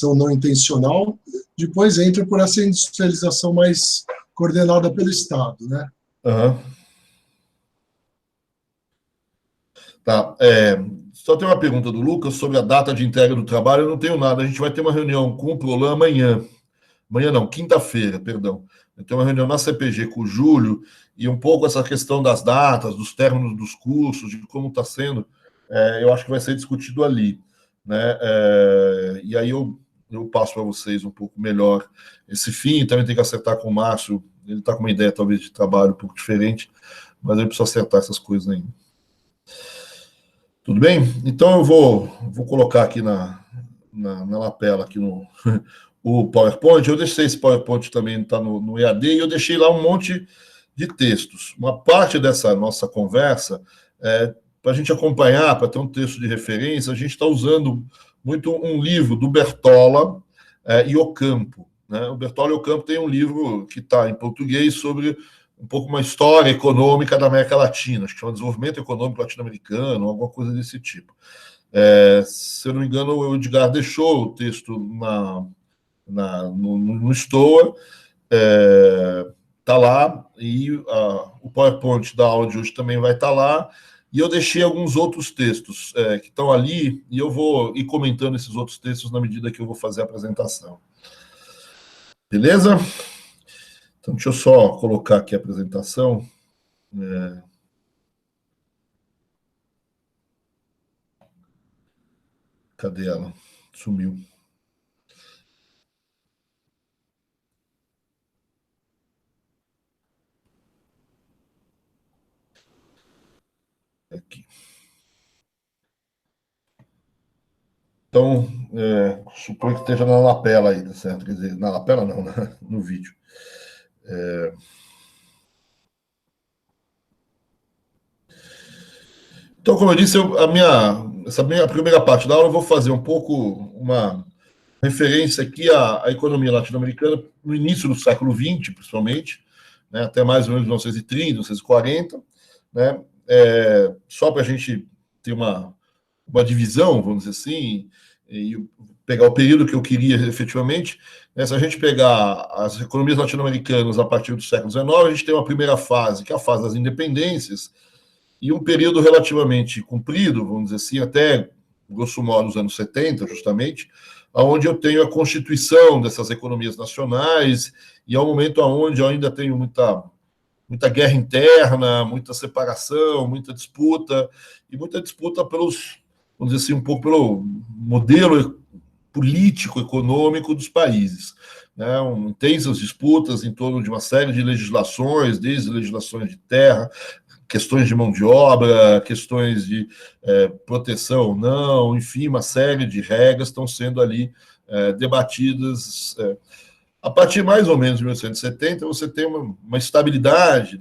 não intencional, depois entra por essa industrialização mais coordenada pelo Estado, né? Uhum. Tá. Só tem uma pergunta do Lucas sobre a data de entrega do trabalho. Eu não tenho nada. A gente vai ter uma reunião com o Prolan amanhã. Amanhã não, quinta-feira, perdão. Eu tenho uma reunião na CPG com o Júlio e um pouco essa questão das datas, dos términos dos cursos, de como está sendo, eu acho que vai ser discutido ali, né? E aí eu passo para vocês um pouco melhor esse fim. Também tem que acertar com o Márcio. Ele está com uma ideia talvez de trabalho um pouco diferente, mas eu preciso acertar essas coisas ainda. Tudo bem? Então eu vou colocar aqui na lapela aqui o PowerPoint. Eu deixei esse PowerPoint também, está no EAD, e eu deixei lá um monte de textos. Uma parte dessa nossa conversa, para a gente acompanhar, para ter um texto de referência, a gente está usando muito um livro do Bertola e Ocampo, né? O Bertola e Ocampo tem um livro que está em português sobre um pouco uma história econômica da América Latina, acho que chama Desenvolvimento Econômico Latino-Americano, alguma coisa desse tipo. Se eu não me engano, o Edgar deixou o texto no Stoa, está lá, e o PowerPoint da aula de hoje também vai estar lá, e eu deixei alguns outros textos que estão ali, e eu vou ir comentando esses outros textos na medida que eu vou fazer a apresentação. Beleza? Então, deixa eu só colocar aqui a apresentação. Cadê ela? Sumiu. Aqui. Então, suponho que esteja na lapela aí, certo? Quer dizer, na lapela não, no vídeo. Então, como eu disse, essa minha primeira parte da aula eu vou fazer um pouco uma referência aqui à economia latino-americana no início do século XX, principalmente, né, até mais ou menos 1930, 1940, né, só para a gente ter uma divisão, vamos dizer assim, e pegar o período que eu queria efetivamente, né, se a gente pegar as economias latino-americanas a partir do século XIX, a gente tem uma primeira fase, que é a fase das independências, e um período relativamente comprido, vamos dizer assim, até, grosso modo, nos anos 70, justamente, onde eu tenho a constituição dessas economias nacionais, e é um momento onde eu ainda tenho muita guerra interna, muita separação, muita disputa pelos, vamos dizer assim, um pouco pelo modelo político, econômico dos países. Né? Intensas disputas em torno de uma série de legislações, desde legislações de terra, questões de mão de obra, questões de proteção ou não, enfim, uma série de regras estão sendo ali debatidas. A partir mais ou menos de 1970, você tem uma estabilidade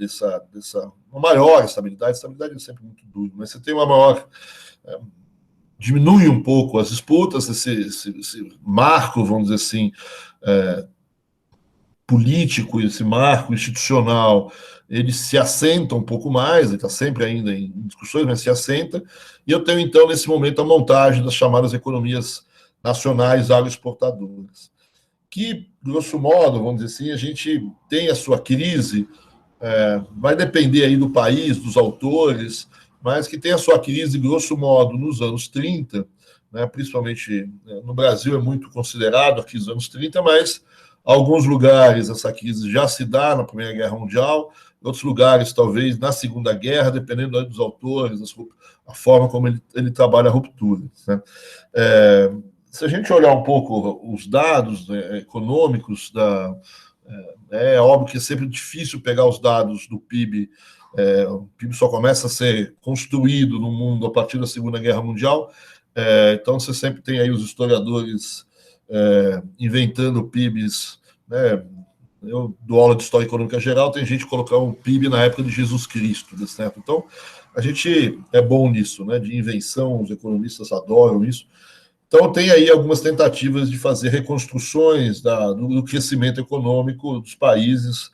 uma maior estabilidade é sempre muito duro, mas você tem uma maior... diminui um pouco as disputas, esse marco, vamos dizer assim, político, esse marco institucional, ele se assenta um pouco mais, ele está sempre ainda em discussões, mas se assenta, e eu tenho, então, nesse momento, a montagem das chamadas economias nacionais agroexportadoras, que, grosso modo, vamos dizer assim, a gente tem a sua crise, vai depender aí do país, dos autores, mas que tem a sua crise, grosso modo, nos anos 30, né, principalmente no Brasil é muito considerado a crise dos anos 30, mas alguns lugares essa crise já se dá na Primeira Guerra Mundial, em outros lugares talvez na Segunda Guerra, dependendo dos autores, a forma como ele trabalha a ruptura. Né? Se a gente olhar um pouco os dados econômicos, é óbvio que é sempre difícil pegar os dados do PIB, o PIB só começa a ser construído no mundo a partir da Segunda Guerra Mundial, então você sempre tem aí os historiadores inventando PIBs, né? Eu dou aula de História Econômica Geral, tem gente colocando um PIB na época de Jesus Cristo, certo? Então, a gente é bom nisso, né? De invenção, os economistas adoram isso. Então, tem aí algumas tentativas de fazer reconstruções do crescimento econômico dos países,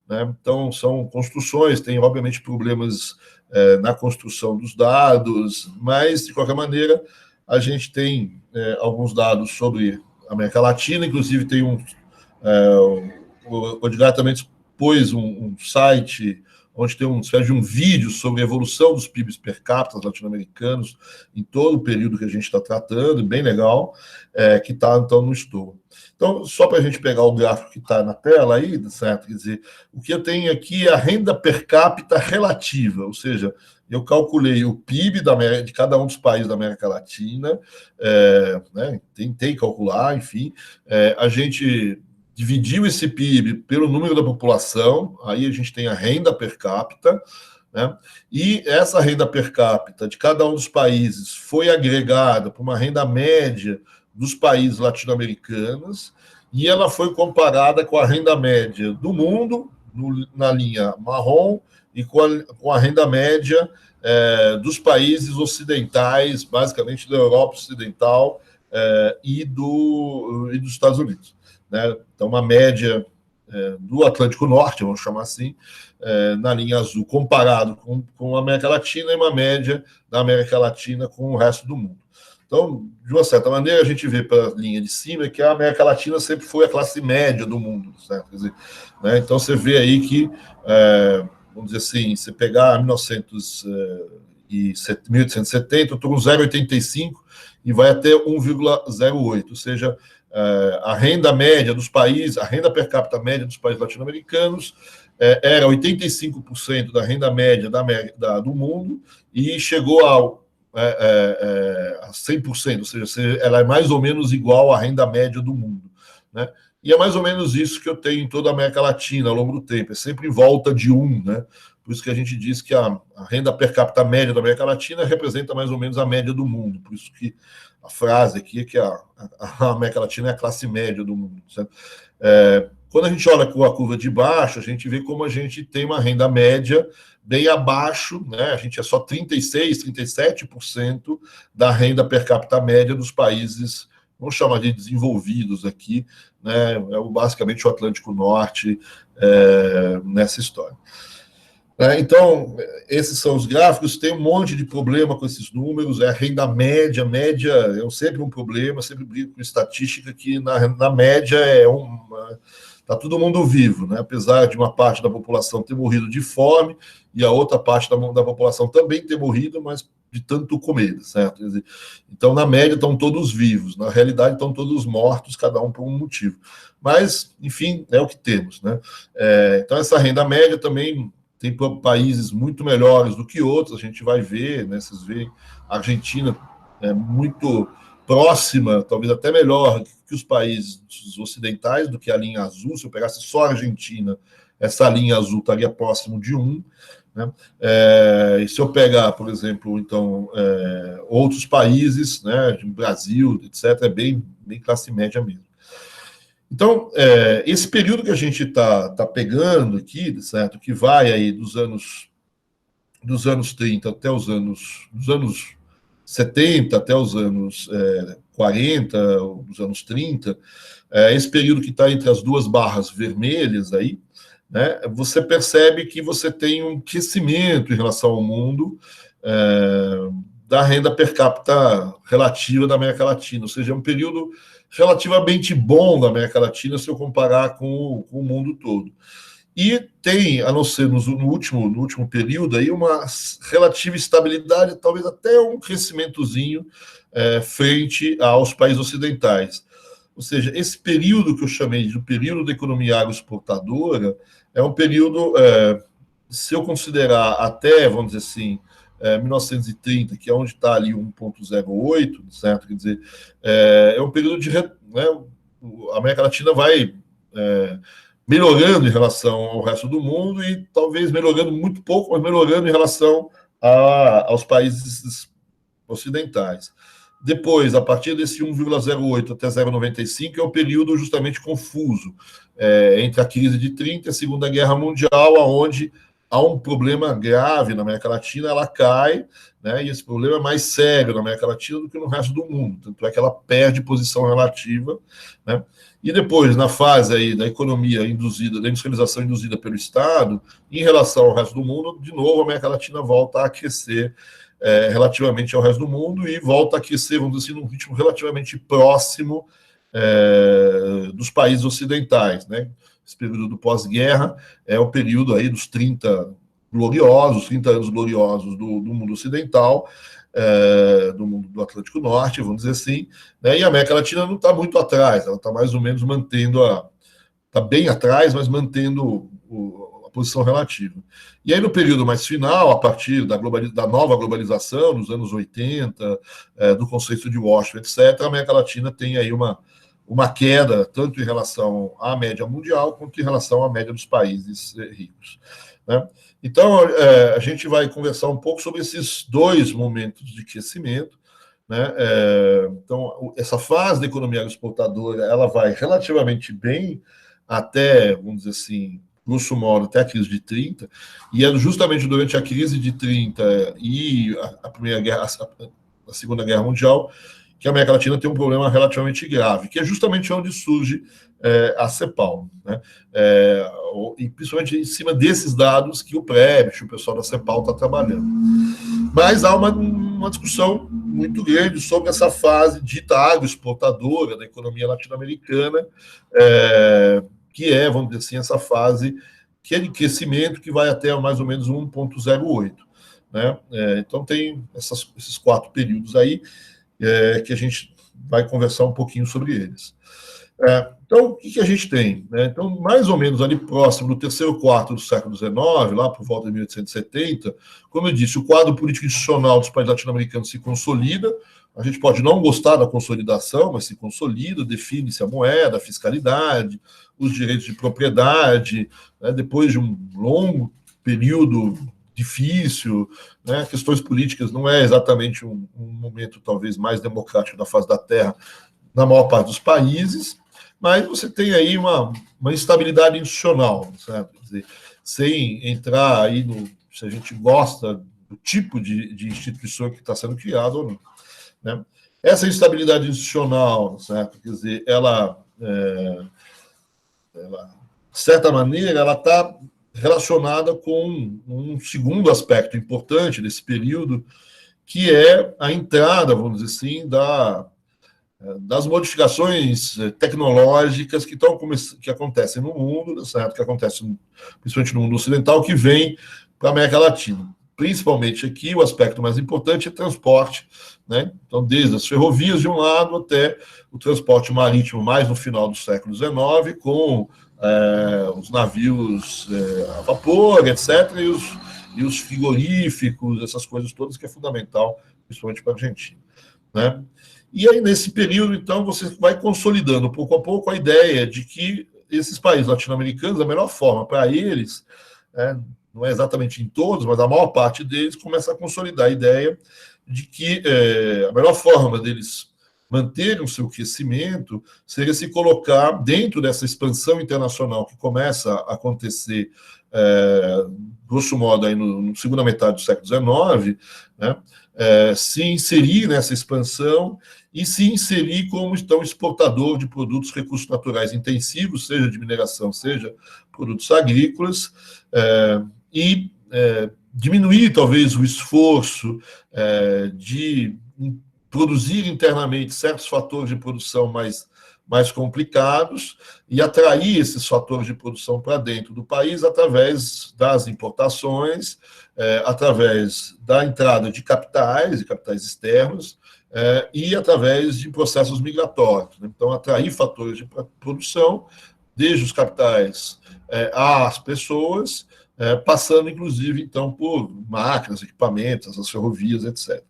né? Então, são construções, tem, obviamente, problemas na construção dos dados, mas, de qualquer maneira, a gente tem alguns dados sobre América Latina, inclusive tem o Edgar também pôs um site onde tem espécie de um vídeo sobre a evolução dos PIBs per capita latino-americanos em todo o período que a gente está tratando, bem legal, que está, então, no estudo. Então, só para a gente pegar o gráfico que está na tela aí, certo? Quer dizer, o que eu tenho aqui é a renda per capita relativa, ou seja, eu calculei o PIB de cada um dos países da América Latina, né, tentei calcular, enfim, a gente dividiu esse PIB pelo número da população, aí a gente tem a renda per capita, né? E essa renda per capita de cada um dos países foi agregada para uma renda média dos países latino-americanos, e ela foi comparada com a renda média do mundo, na linha marrom, e com a renda média dos países ocidentais, basicamente da Europa Ocidental e dos Estados Unidos. Né? Então, uma média do Atlântico Norte, vamos chamar assim, na linha azul, comparado com a América Latina, e uma média da América Latina com o resto do mundo. Então, de uma certa maneira, a gente vê pela linha de cima que a América Latina sempre foi a classe média do mundo, certo? Quer dizer, né? Então, você vê aí que, vamos dizer assim, você pegar 1870, eu estou com 0,85 e vai até 1,08, ou seja, a renda média dos países, a renda per capita média dos países latino-americanos era 85% da renda média do mundo e chegou a 100%, ou seja, ela é mais ou menos igual à renda média do mundo, né? E é mais ou menos isso que eu tenho em toda a América Latina ao longo do tempo, é sempre em volta de 1, né? Por isso que a gente diz que a renda per capita média da América Latina representa mais ou menos a média do mundo, por isso que a frase aqui é que a América Latina é a classe média do mundo, certo? Quando a gente olha com a curva de baixo, a gente vê como a gente tem uma renda média bem abaixo, né? A gente é só 36%, 37% da renda per capita média dos países, vamos chamar de desenvolvidos aqui, né? Basicamente o Atlântico Norte nessa história. Então, esses são os gráficos, tem um monte de problema com esses números, a renda média é sempre um problema, sempre brigo com estatística que na média está todo mundo vivo, né? Apesar de uma parte da população ter morrido de fome e a outra parte da população também ter morrido, mas de tanto comer, certo? Quer dizer, então, na média, estão todos vivos, na realidade, estão todos mortos, cada um por um motivo. Mas, enfim, é o que temos, né? Então, essa renda média também tem países muito melhores do que outros, a gente vai ver, né? Vocês veem, a Argentina é muito próxima, talvez até melhor que os países ocidentais, do que a linha azul. Se eu pegasse só a Argentina, essa linha azul estaria próximo de 1. Né? E se eu pegar, por exemplo, então, outros países, né, Brasil, etc., é bem classe média mesmo. Então, esse período que a gente está pegando aqui, certo, que vai aí dos anos 30 até dos anos 70 até os anos 40, dos anos 30, esse período que está entre as duas barras vermelhas aí, né, você percebe que você tem um crescimento em relação ao mundo da renda per capita relativa da América Latina, ou seja, é um período relativamente bom da América Latina se eu comparar com o mundo todo. E tem, a não ser no último período, aí uma relativa estabilidade, talvez até um crescimentozinho frente aos países ocidentais. Ou seja, esse período que eu chamei de período da economia agroexportadora é um período, se eu considerar até, vamos dizer assim, 1930, que é onde está ali 1,08, certo? Quer dizer, é um período de... Né, a América Latina vai melhorando em relação ao resto do mundo e talvez melhorando muito pouco, mas melhorando em relação aos países ocidentais. Depois, a partir desse 1,08 até 0,95, é um período justamente confuso, entre a crise de 30 e a Segunda Guerra Mundial, onde há um problema grave na América Latina, ela cai, né, e esse problema é mais sério na América Latina do que no resto do mundo, tanto é que ela perde posição relativa, né? E depois, na fase aí da economia induzida, da industrialização induzida pelo Estado, em relação ao resto do mundo, de novo, a América Latina volta a crescer relativamente ao resto do mundo e volta a crescer, vamos dizer assim, num ritmo relativamente próximo dos países ocidentais, né? Esse período do pós-guerra é o período aí dos 30 anos gloriosos do mundo ocidental, do mundo do Atlântico Norte, vamos dizer assim, né? E a América Latina não está muito atrás, ela está mais ou menos mantendo está bem atrás, mas mantendo a posição relativa. E aí, no período mais final, a partir da nova globalização, nos anos 80, do conceito de Washington, etc., a América Latina tem aí uma queda, tanto em relação à média mundial, quanto em relação à média dos países ricos, né? Então, a gente vai conversar um pouco sobre esses dois momentos de crescimento, né? Então, essa fase da economia agroexportadora, ela vai relativamente bem até, vamos dizer assim, grosso modo, até a crise de 30, e é justamente durante a crise de 30 e a Segunda Guerra Mundial que a América Latina tem um problema relativamente grave, que é justamente onde surge a CEPAL, né? E principalmente em cima desses dados que o Prebisch, o pessoal da CEPAL, está trabalhando. Mas há uma discussão muito grande sobre essa fase dita agroexportadora da economia latino-americana, que é, vamos dizer assim, essa fase que é de crescimento que vai até mais ou menos 1,08, né? Então tem esses 4 períodos aí, que a gente vai conversar um pouquinho sobre eles. Então, o que a gente tem, né? Então, mais ou menos ali próximo do terceiro quarto do século XIX, lá por volta de 1870, como eu disse, o quadro político institucional dos países latino-americanos se consolida. A gente pode não gostar da consolidação, mas se consolida, define-se a moeda, a fiscalidade, os direitos de propriedade, né? Depois de um longo período difícil, né? Questões políticas não é exatamente um momento talvez mais democrático da face da Terra na maior parte dos países, mas você tem aí uma instabilidade institucional, certo? Quer dizer, sem entrar aí se a gente gosta do tipo de instituição que está sendo criada ou não, né? Essa instabilidade institucional, certo? Quer dizer, ela de certa maneira, ela está relacionada com um segundo aspecto importante desse período, que é a entrada, vamos dizer assim, das modificações tecnológicas que acontecem no mundo, certo? Que acontecem principalmente no mundo ocidental, que vem para a América Latina. Principalmente aqui, o aspecto mais importante é transporte, né? Então, desde as ferrovias de um lado até o transporte marítimo, mais no final do século XIX, com os navios a vapor, etc., e os frigoríficos, essas coisas todas, que é fundamental, principalmente para a Argentina, né? E aí, nesse período, então, você vai consolidando pouco a pouco a ideia de que esses países latino-americanos, a melhor forma para eles, não é exatamente em todos, mas a maior parte deles, começa a consolidar a ideia de que a melhor forma deles manterem o seu crescimento seria se colocar dentro dessa expansão internacional que começa a acontecer, grosso modo, aí na segunda metade do século XIX, né? Se inserir nessa expansão e se inserir como então exportador de produtos recursos naturais intensivos, seja de mineração, seja produtos agrícolas, e diminuir talvez o esforço de produzir internamente certos fatores de produção mais complicados e atrair esses fatores de produção para dentro do país através das importações, através da entrada de capitais externos, e através de processos migratórios. Então, atrair fatores de produção, desde os capitais às pessoas, passando, inclusive, então, por máquinas, equipamentos, as ferrovias, etc.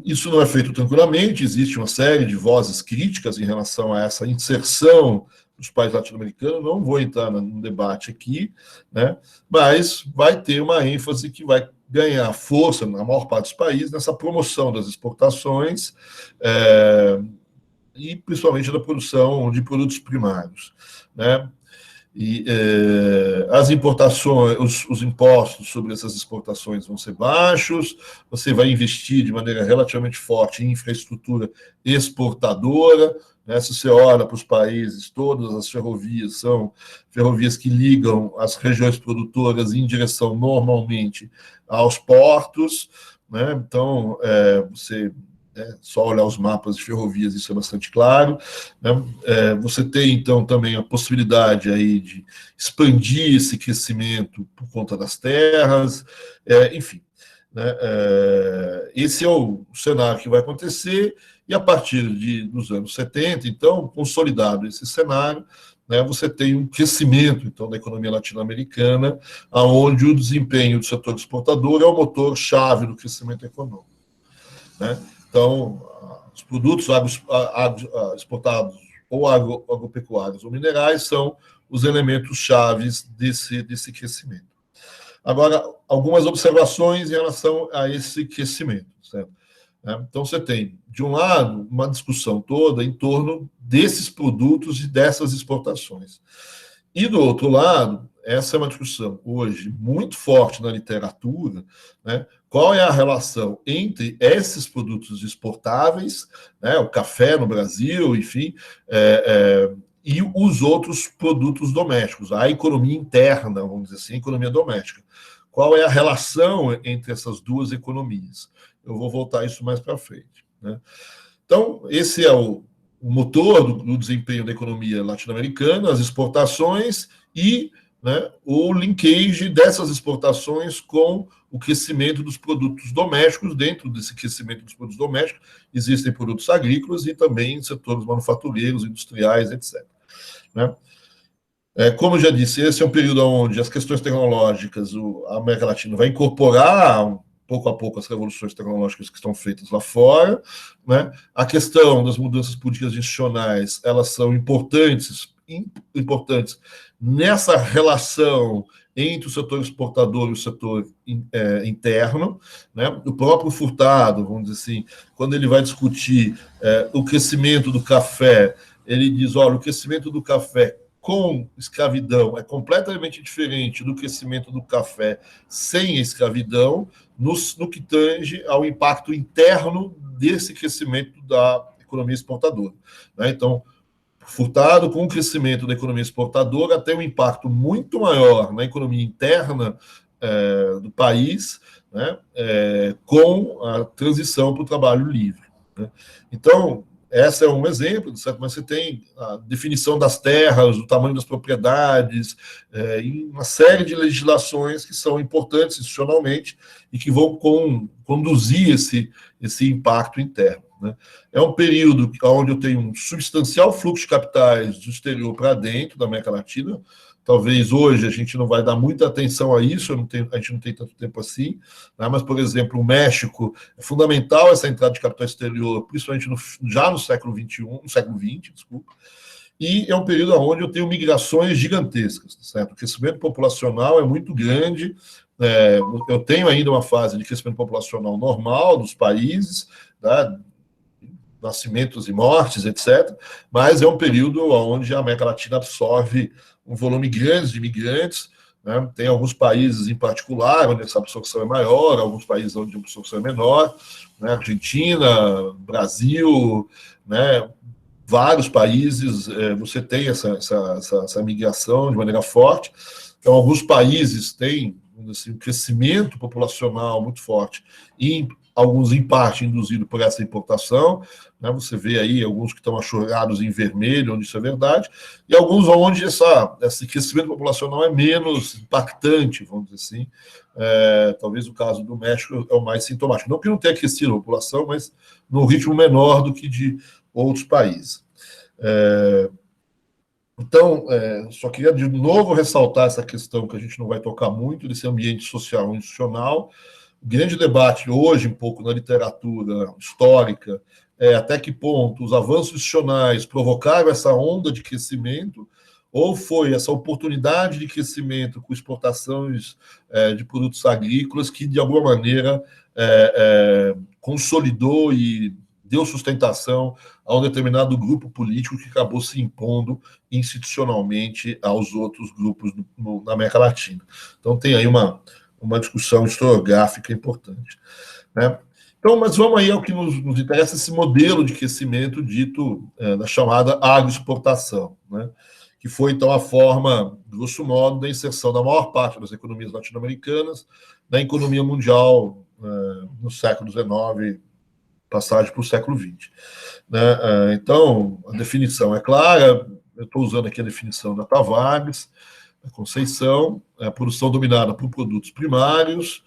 Isso não é feito tranquilamente, existe uma série de vozes críticas em relação a essa inserção dos países latino-americanos, não vou entrar no debate aqui, né? Mas vai ter uma ênfase que vai ganhar força na maior parte dos países nessa promoção das exportações, e principalmente da produção de produtos primários, né? E as importações, os impostos sobre essas exportações vão ser baixos, você vai investir de maneira relativamente forte em infraestrutura exportadora, né? Se você olha para os países, todas as ferrovias são ferrovias que ligam as regiões produtoras em direção, normalmente, aos portos, né? Então, você Só olhar os mapas de ferrovias, isso é bastante claro, né? Você tem, então, também a possibilidade aí de expandir esse crescimento por conta das terras, enfim. Né? Esse é o cenário que vai acontecer, e a partir dos anos 70, então, consolidado esse cenário, né, você tem um crescimento, então, da economia latino-americana, onde o desempenho do setor exportador é o motor-chave do crescimento econômico. Né? Então, os produtos exportados ou agropecuários ou minerais são os elementos chaves desse crescimento. Agora, algumas observações em relação a esse crescimento. Certo? Então, você tem, de um lado, uma discussão toda em torno desses produtos e dessas exportações. E, do outro lado, essa é uma discussão hoje muito forte na literatura, né? Qual é a relação entre esses produtos exportáveis, né, o café no Brasil, enfim, e os outros produtos domésticos, a economia interna, vamos dizer assim, a economia doméstica. Qual é a relação entre essas duas economias? Eu vou voltar a isso mais para frente. Né? Então, esse é o motor do desempenho da economia latino-americana, as exportações e, né, o linkage dessas exportações com o crescimento dos produtos domésticos. Dentro desse crescimento dos produtos domésticos, existem produtos agrícolas e também setores manufatureiros, industriais, etc. Né? Como eu já disse, esse é um período onde as questões tecnológicas, a América Latina vai incorporar pouco a pouco as revoluções tecnológicas que estão feitas lá fora, né? A questão das mudanças políticas institucionais, elas são importantes nessa relação entre o setor exportador e o setor interno, né? O próprio Furtado, vamos dizer assim, quando ele vai discutir o crescimento do café, ele diz, olha, o crescimento do café com escravidão é completamente diferente do crescimento do café sem escravidão, no que tange ao impacto interno desse crescimento da economia exportadora. Né? Então, Furtado, com o crescimento da economia exportadora, tem um impacto muito maior na economia interna do país, né? Com a transição para o trabalho livre. Né? Então, esse é um exemplo, certo? Mas você tem a definição das terras, o tamanho das propriedades, e uma série de legislações que são importantes institucionalmente e que vão conduzir esse impacto interno. Né? É um período onde eu tenho um substancial fluxo de capitais do exterior para dentro da América Latina. Talvez hoje a gente não vai dar muita atenção a isso, a gente não tem tanto tempo assim, né? Mas, por exemplo, o México, é fundamental essa entrada de capital exterior, principalmente já no século XX, desculpa, e é um período onde eu tenho migrações gigantescas, certo? O crescimento populacional é muito grande, eu tenho ainda uma fase de crescimento populacional normal dos países, né? Nascimentos e mortes, etc., mas é um período onde a América Latina absorve um volume grande de imigrantes, né? Tem alguns países em particular onde essa absorção é maior, alguns países onde a absorção é menor, né? Argentina, Brasil, né? Vários países, você tem essa migração de maneira forte. Então, alguns países têm assim, um crescimento populacional muito forte e alguns, em parte, induzido por essa importação, né? Você vê aí alguns que estão achorados em vermelho, onde isso é verdade, e alguns onde esse crescimento populacional é menos impactante, vamos dizer assim. Talvez o caso do México é o mais sintomático. Não que não tenha crescido a população, mas num ritmo menor do que de outros países. Então, só queria de novo ressaltar essa questão que a gente não vai tocar muito, desse ambiente social e institucional. O grande debate hoje, um pouco na literatura histórica, é até que ponto os avanços institucionais provocaram essa onda de crescimento, ou foi essa oportunidade de crescimento com exportações de produtos agrícolas que, de alguma maneira, consolidou e deu sustentação a um determinado grupo político que acabou se impondo institucionalmente aos outros grupos na América Latina. Então, tem aí uma discussão historiográfica importante. Né? Então, mas vamos aí ao que nos interessa, esse modelo de crescimento dito da chamada agroexportação, né? Que foi, então, a forma, grosso modo, da inserção da maior parte das economias latino-americanas na economia mundial no século XIX passagem para o século XX. Né? Então, a definição é clara, eu estou usando aqui a definição da Tavares, da Conceição, a produção dominada por produtos primários,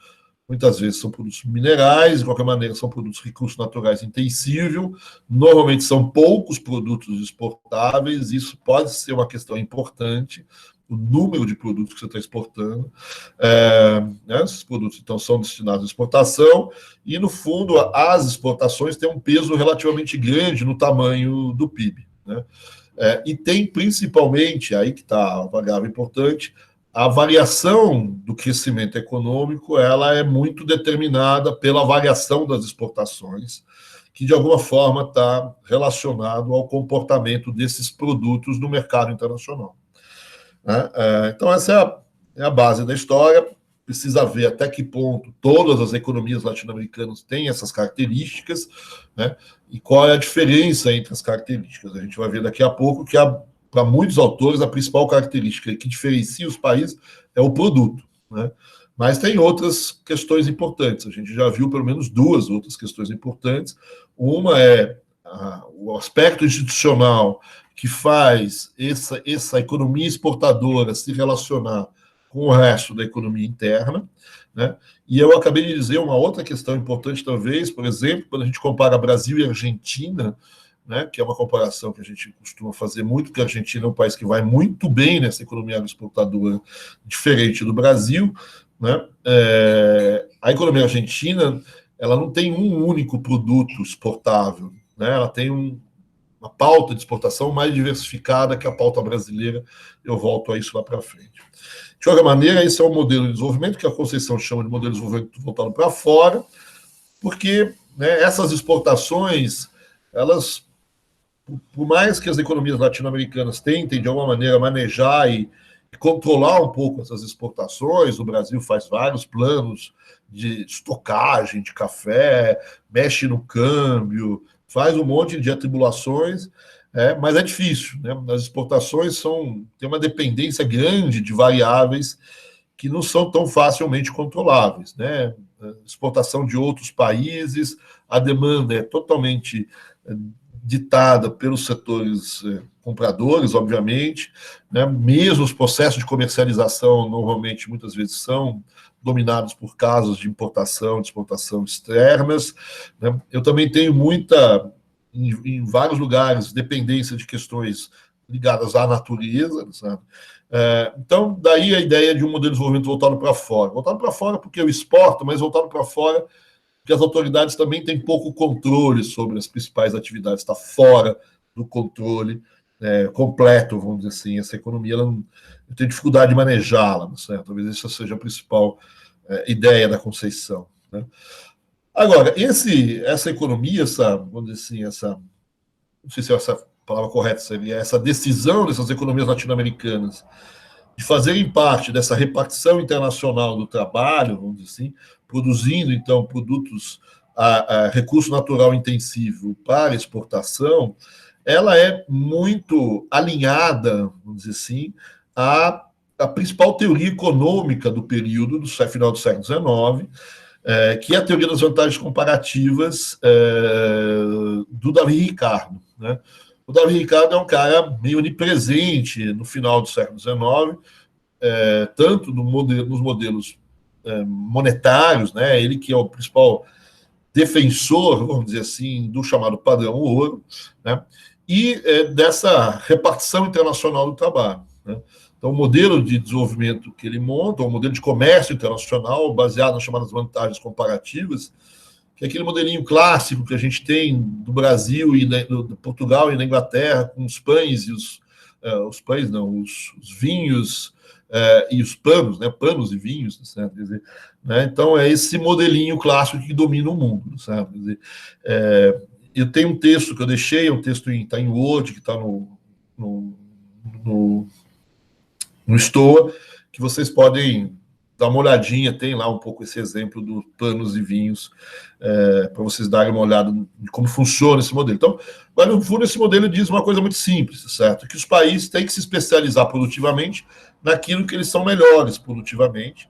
muitas vezes são produtos minerais, de qualquer maneira são produtos recursos naturais intensíveis, normalmente são poucos produtos exportáveis, isso pode ser uma questão importante, o número de produtos que você está exportando. Né, esses produtos, então, são destinados à exportação e, no fundo, as exportações têm um peso relativamente grande no tamanho do PIB. Né? E tem, principalmente, aí que está a variável importante, a variação do crescimento econômico, ela é muito determinada pela variação das exportações, que, de alguma forma, está relacionado ao comportamento desses produtos no mercado internacional. Né? Então, essa é a base da história. Precisa ver até que ponto todas as economias latino-americanas têm essas características, né? E qual é a diferença entre as características. A gente vai ver daqui a pouco que, para muitos autores, a principal característica que diferencia os países é o produto. Né? Mas tem outras questões importantes. A gente já viu pelo menos duas outras questões importantes. Uma é o aspecto institucional que faz essa economia exportadora se relacionar com o resto da economia interna. Né? E eu acabei de dizer uma outra questão importante, talvez, por exemplo, quando a gente compara Brasil e Argentina, né, que é uma comparação que a gente costuma fazer muito, porque a Argentina é um país que vai muito bem nessa economia exportadora, diferente do Brasil. Né? A economia argentina, ela não tem um único produto exportável, né? Ela tem uma pauta de exportação mais diversificada que a pauta brasileira. Eu volto a isso lá para frente. De qualquer maneira, esse é o modelo de desenvolvimento que a Conceição chama de modelo de desenvolvimento voltado para fora, porque, né, essas exportações, elas, por mais que as economias latino-americanas tentem, de alguma maneira, manejar e controlar um pouco essas exportações, o Brasil faz vários planos de estocagem de café, mexe no câmbio, faz um monte de atribulações, mas é difícil. Né? As exportações têm uma dependência grande de variáveis que não são tão facilmente controláveis. Né? Exportação de outros países, a demanda é totalmente ditada pelos setores compradores, obviamente, né? Mesmo os processos de comercialização, normalmente, muitas vezes, são dominados por casos de importação, de exportação externas. Né? Eu também tenho muita, em vários lugares, dependência de questões ligadas à natureza, sabe? Então, daí a ideia de um modelo de desenvolvimento voltado para fora. Voltado para fora porque eu exporto, mas voltado para fora porque as autoridades também têm pouco controle sobre as principais atividades, está fora do controle completo, vamos dizer assim. Essa economia, eu tenho dificuldade de manejá-la, certo? Talvez essa seja a principal ideia da Conceição. Né? Agora, essa economia, vamos dizer assim, não sei se essa palavra correta seria, essa decisão dessas economias latino-americanas de fazerem parte dessa repartição internacional do trabalho, vamos dizer assim, produzindo, então, produtos a recurso natural intensivo para exportação, ela é muito alinhada, vamos dizer assim, à principal teoria econômica do período, do final do século XIX, que é a teoria das vantagens comparativas do Davi Ricardo. Né? O Davi Ricardo é um cara meio onipresente no final do século XIX, tanto nos modelos monetários, né? Ele que é o principal defensor, vamos dizer assim, do chamado padrão ouro, né? E dessa repartição internacional do trabalho. Né? Então, o modelo de desenvolvimento que ele monta, o modelo de comércio internacional, baseado nas chamadas vantagens comparativas, que é aquele modelinho clássico que a gente tem do Brasil e do Portugal e da Inglaterra, com os pães e os pães, não, os vinhos e os panos, né? Panos e vinhos, certo? Quer dizer, né? Então, é esse modelinho clássico que domina o mundo, sabe? Quer dizer, eu tenho um texto que eu deixei, um texto está em Word, que está no Stoa, que vocês podem dar uma olhadinha, tem lá um pouco esse exemplo dos panos e vinhos, para vocês darem uma olhada de como funciona esse modelo. Então, mas no fundo, esse modelo diz uma coisa muito simples, certo? Que os países têm que se especializar produtivamente naquilo que eles são melhores produtivamente,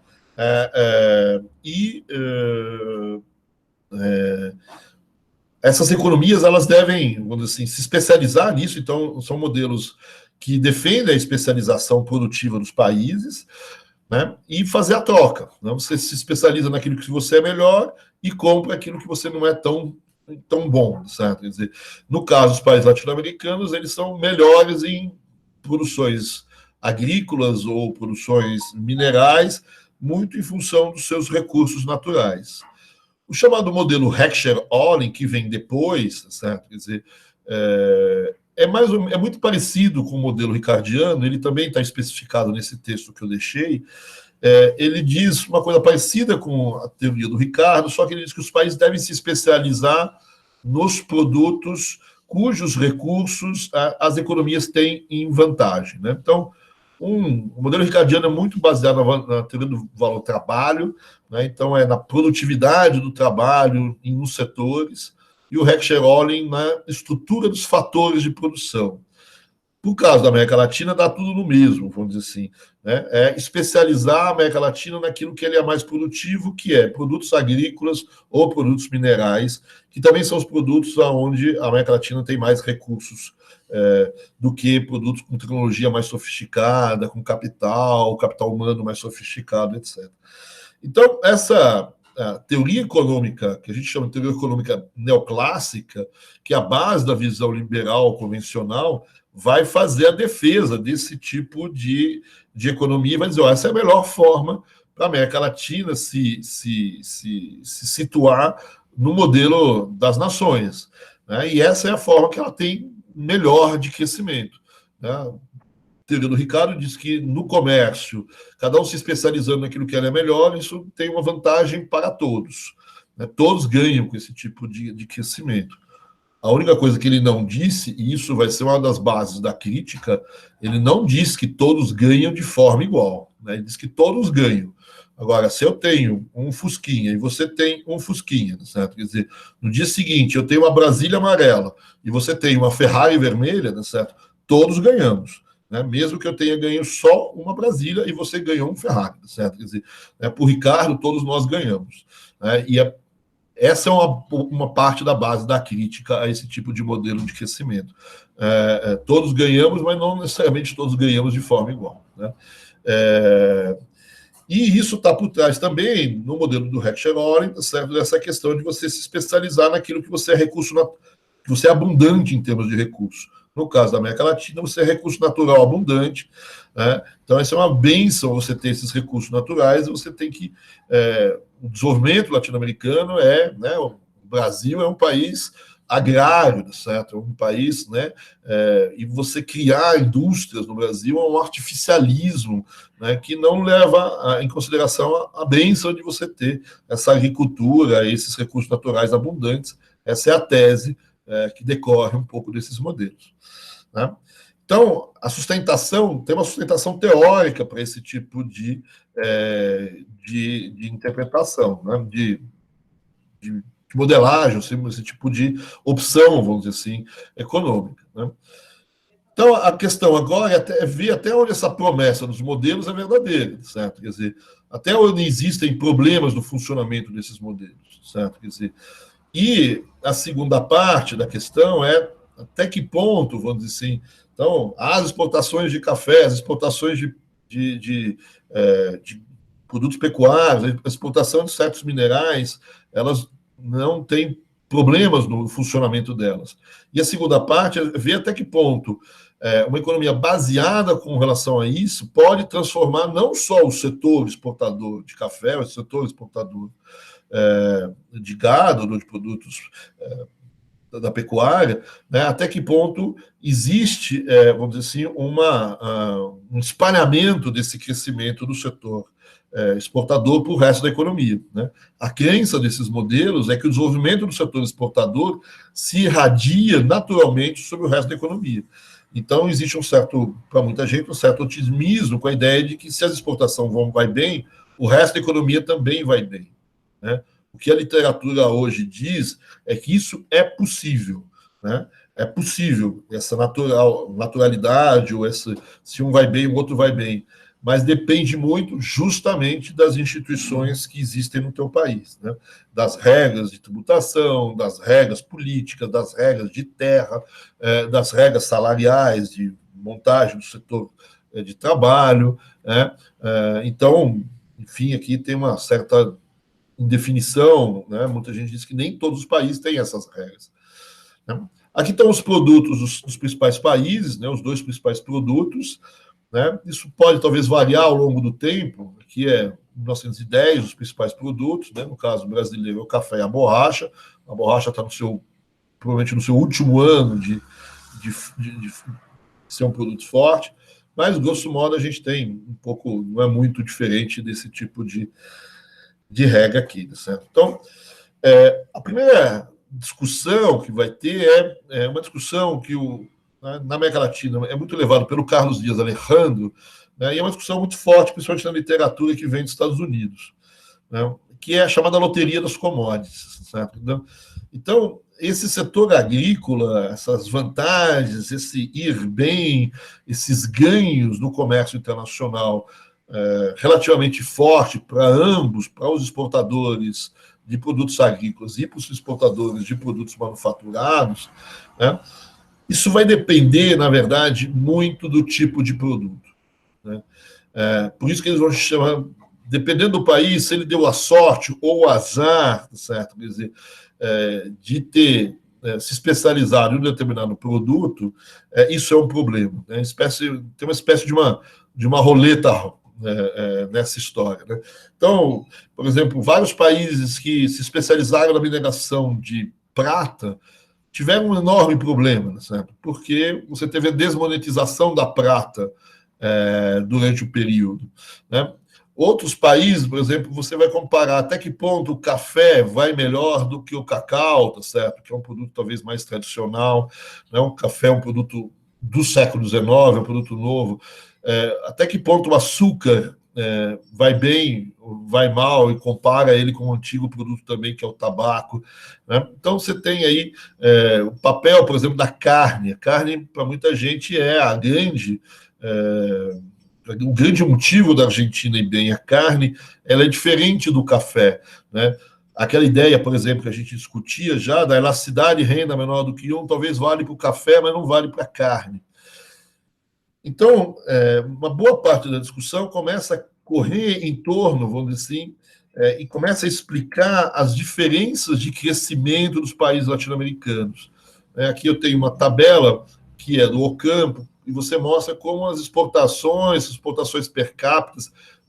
essas economias elas devem, vamos dizer assim, se especializar nisso. Então, são modelos que defendem a especialização produtiva dos países, né, e fazer a troca. Né? Você se especializa naquilo que você é melhor e compra aquilo que você não é tão bom, certo? Quer dizer, no caso dos países latino-americanos, eles são melhores em produções agrícolas ou produções minerais, muito em função dos seus recursos naturais. O chamado modelo Heckscher-Ohlin, que vem depois, certo? Quer dizer, é muito parecido com o modelo ricardiano, ele também está especificado nesse texto que eu deixei. Ele diz uma coisa parecida com a teoria do Ricardo, só que ele diz que os países devem se especializar nos produtos cujos recursos as economias têm em vantagem. Né? Então, o modelo ricardiano é muito baseado na teoria do valor-trabalho, né? Então é na produtividade do trabalho nos setores, e o Heckscher-Ohlin na estrutura dos fatores de produção. No caso da América Latina, dá tudo no mesmo, vamos dizer assim. Né? É especializar a América Latina naquilo que ele é mais produtivo, que é produtos agrícolas ou produtos minerais, que também são os produtos onde a América Latina tem mais recursos do que produtos com tecnologia mais sofisticada, com capital humano mais sofisticado, etc. Então, essa teoria econômica, que a gente chama de teoria econômica neoclássica, que é a base da visão liberal convencional, vai fazer a defesa desse tipo de economia e vai dizer, essa é a melhor forma para a América Latina se situar no modelo das nações. Né? E essa é a forma que ela tem melhor de crescimento. Né? A teoria do Ricardo diz que no comércio, cada um se especializando naquilo que é melhor, isso tem uma vantagem para todos. Né? Todos ganham com esse tipo de crescimento. A única coisa que ele não disse, e isso vai ser uma das bases da crítica, ele não diz que todos ganham de forma igual. Né? Ele diz que todos ganham. Agora, se eu tenho um Fusquinha e você tem um Fusquinha, certo? Quer dizer, no dia seguinte eu tenho uma Brasília amarela e você tem uma Ferrari vermelha, certo? Todos ganhamos. Né? Mesmo que eu tenha ganho só uma Brasília e você ganhou um Ferrari, certo? Quer dizer, por Ricardo, todos nós ganhamos. Né? E essa é uma parte da base da crítica a esse tipo de modelo de crescimento. Todos ganhamos, mas não necessariamente todos ganhamos de forma igual. Né? E isso está por trás também, no modelo do Heckscher-Ohlin, certo? Dessa questão de você se especializar naquilo que você é que você é abundante em termos de recursos. No caso da América Latina, você é recurso natural abundante. Né? Então, essa é uma bênção, você ter esses recursos naturais, e você tem que... o desenvolvimento latino-americano né, o Brasil é um país agrário, certo? É um país, né? E você criar indústrias no Brasil é um artificialismo, né, que não leva em consideração a bênção de você ter essa agricultura, esses recursos naturais abundantes. Essa é a tese que decorre um pouco desses modelos. Né? Então, a sustentação, tem uma sustentação teórica para esse tipo de interpretação, né? de modelagem, esse tipo de opção, vamos dizer assim, econômica. Né? Então, a questão agora é ver até onde essa promessa dos modelos é verdadeira, certo? Quer dizer, até onde existem problemas no funcionamento desses modelos, certo? Quer dizer, e a segunda parte da questão é até que ponto, vamos dizer assim, então, as exportações de café, as exportações de produtos pecuários, a exportação de certos minerais, elas não têm problemas no funcionamento delas. E a segunda parte é ver até que ponto uma economia baseada com relação a isso pode transformar não só o setor exportador de café, o setor exportador de gado, de produtos da pecuária, né, até que ponto existe, vamos dizer assim, um espalhamento desse crescimento do setor exportador para o resto da economia. Né? A crença desses modelos é que o desenvolvimento do setor exportador se irradia naturalmente sobre o resto da economia. Então, existe para muita gente, um certo otimismo com a ideia de que se as exportações vai bem, o resto da economia também vai bem. Né? O que a literatura hoje diz é que isso é possível. Né? É possível essa naturalidade, ou se um vai bem, o outro vai bem. mas depende muito justamente das instituições que existem no teu país, né? Das regras de tributação, das regras políticas, das regras de terra, das regras salariais, de montagem do setor de trabalho, né? Então, enfim, aqui tem uma certa indefinição, né? Muita gente diz que nem todos os países têm essas regras, né? Aqui estão os produtos dos principais países, né? Os 2 principais produtos, né? Isso pode talvez variar ao longo do tempo. Aqui é 1910 os principais produtos, né? No caso brasileiro, é o café e a borracha. A borracha está provavelmente no seu último ano de ser um produto forte, mas grosso modo a gente tem um pouco, não é muito diferente desse tipo de regra aqui, certo? Então, a primeira discussão que vai ter é uma discussão que na América Latina é muito levado pelo Carlos Dias Alejandro, né, e é uma discussão muito forte, principalmente na literatura que vem dos Estados Unidos, né, que é a chamada loteria das commodities, certo? Então, esse setor agrícola, essas vantagens, esse ir bem, esses ganhos no comércio internacional relativamente forte para ambos, para os exportadores de produtos agrícolas e para os exportadores de produtos manufaturados, né? Isso vai depender, na verdade, muito do tipo de produto, né? Por isso que eles vão chamar, dependendo do país, se ele deu a sorte ou o azar, certo? Quer dizer, de ter se especializado em um determinado produto, isso é um problema, né? Tem uma espécie de uma roleta nessa história, né? Então, por exemplo, vários países que se especializaram na mineração de prata tiveram um enorme problema, certo? Porque você teve a desmonetização da prata durante o período, né? Outros países, por exemplo, você vai comparar até que ponto o café vai melhor do que o cacau, tá certo? Que é um produto talvez mais tradicional, né? O café é um produto do século XIX, é um produto novo. Até que ponto o açúcar vai bem, vai mal, e compara ele com o antigo produto também, que é o tabaco, né? Então, você tem aí o papel, por exemplo, da carne. A carne, para muita gente, é o grande motivo da Argentina ir bem. A carne, ela é diferente do café, né? Aquela ideia, por exemplo, que a gente discutia já, da elasticidade renda menor do que 1, talvez vale para o café, mas não vale para a carne. Então, uma boa parte da discussão começa a correr em torno, vamos dizer assim, e começa a explicar as diferenças de crescimento dos países latino-americanos. Aqui eu tenho uma tabela que é do Ocampo, e você mostra como as exportações per capita,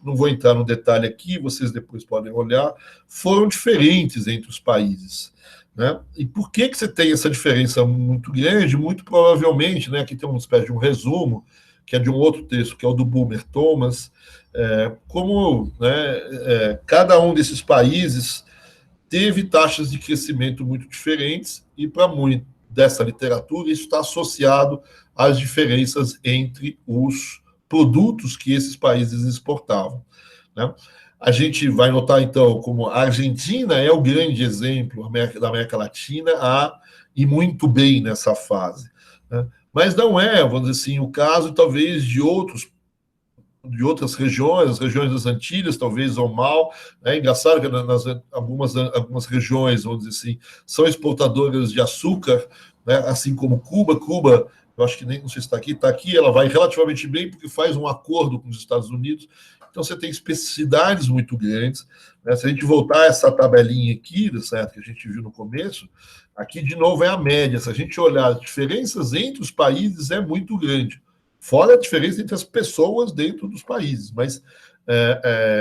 não vou entrar no detalhe aqui, vocês depois podem olhar, foram diferentes entre os países, né? E por que você tem essa diferença muito grande? Muito provavelmente, né, aqui tem uma espécie de um resumo, que é de um outro texto, que é o do Bulmer Thomas, como, né, cada um desses países teve taxas de crescimento muito diferentes, e para muito dessa literatura isso está associado às diferenças entre os produtos que esses países exportavam, né? A gente vai notar, então, como a Argentina é o grande exemplo da América Latina a ir muito bem nessa fase, né? Mas não é, vamos dizer assim, o caso, talvez, de outras regiões, as regiões das Antilhas, talvez, vão mal. É engraçado que algumas regiões, vamos dizer assim, são exportadoras de açúcar, né? Assim como Cuba. Cuba, eu acho que nem, não sei se está aqui, ela vai relativamente bem porque faz um acordo com os Estados Unidos. Então, você tem especificidades muito grandes, né? Se a gente voltar a essa tabelinha aqui, certo, que a gente viu no começo, aqui, de novo, é a média. Se a gente olhar as diferenças entre os países, é muito grande. Fora a diferença entre as pessoas dentro dos países. Mas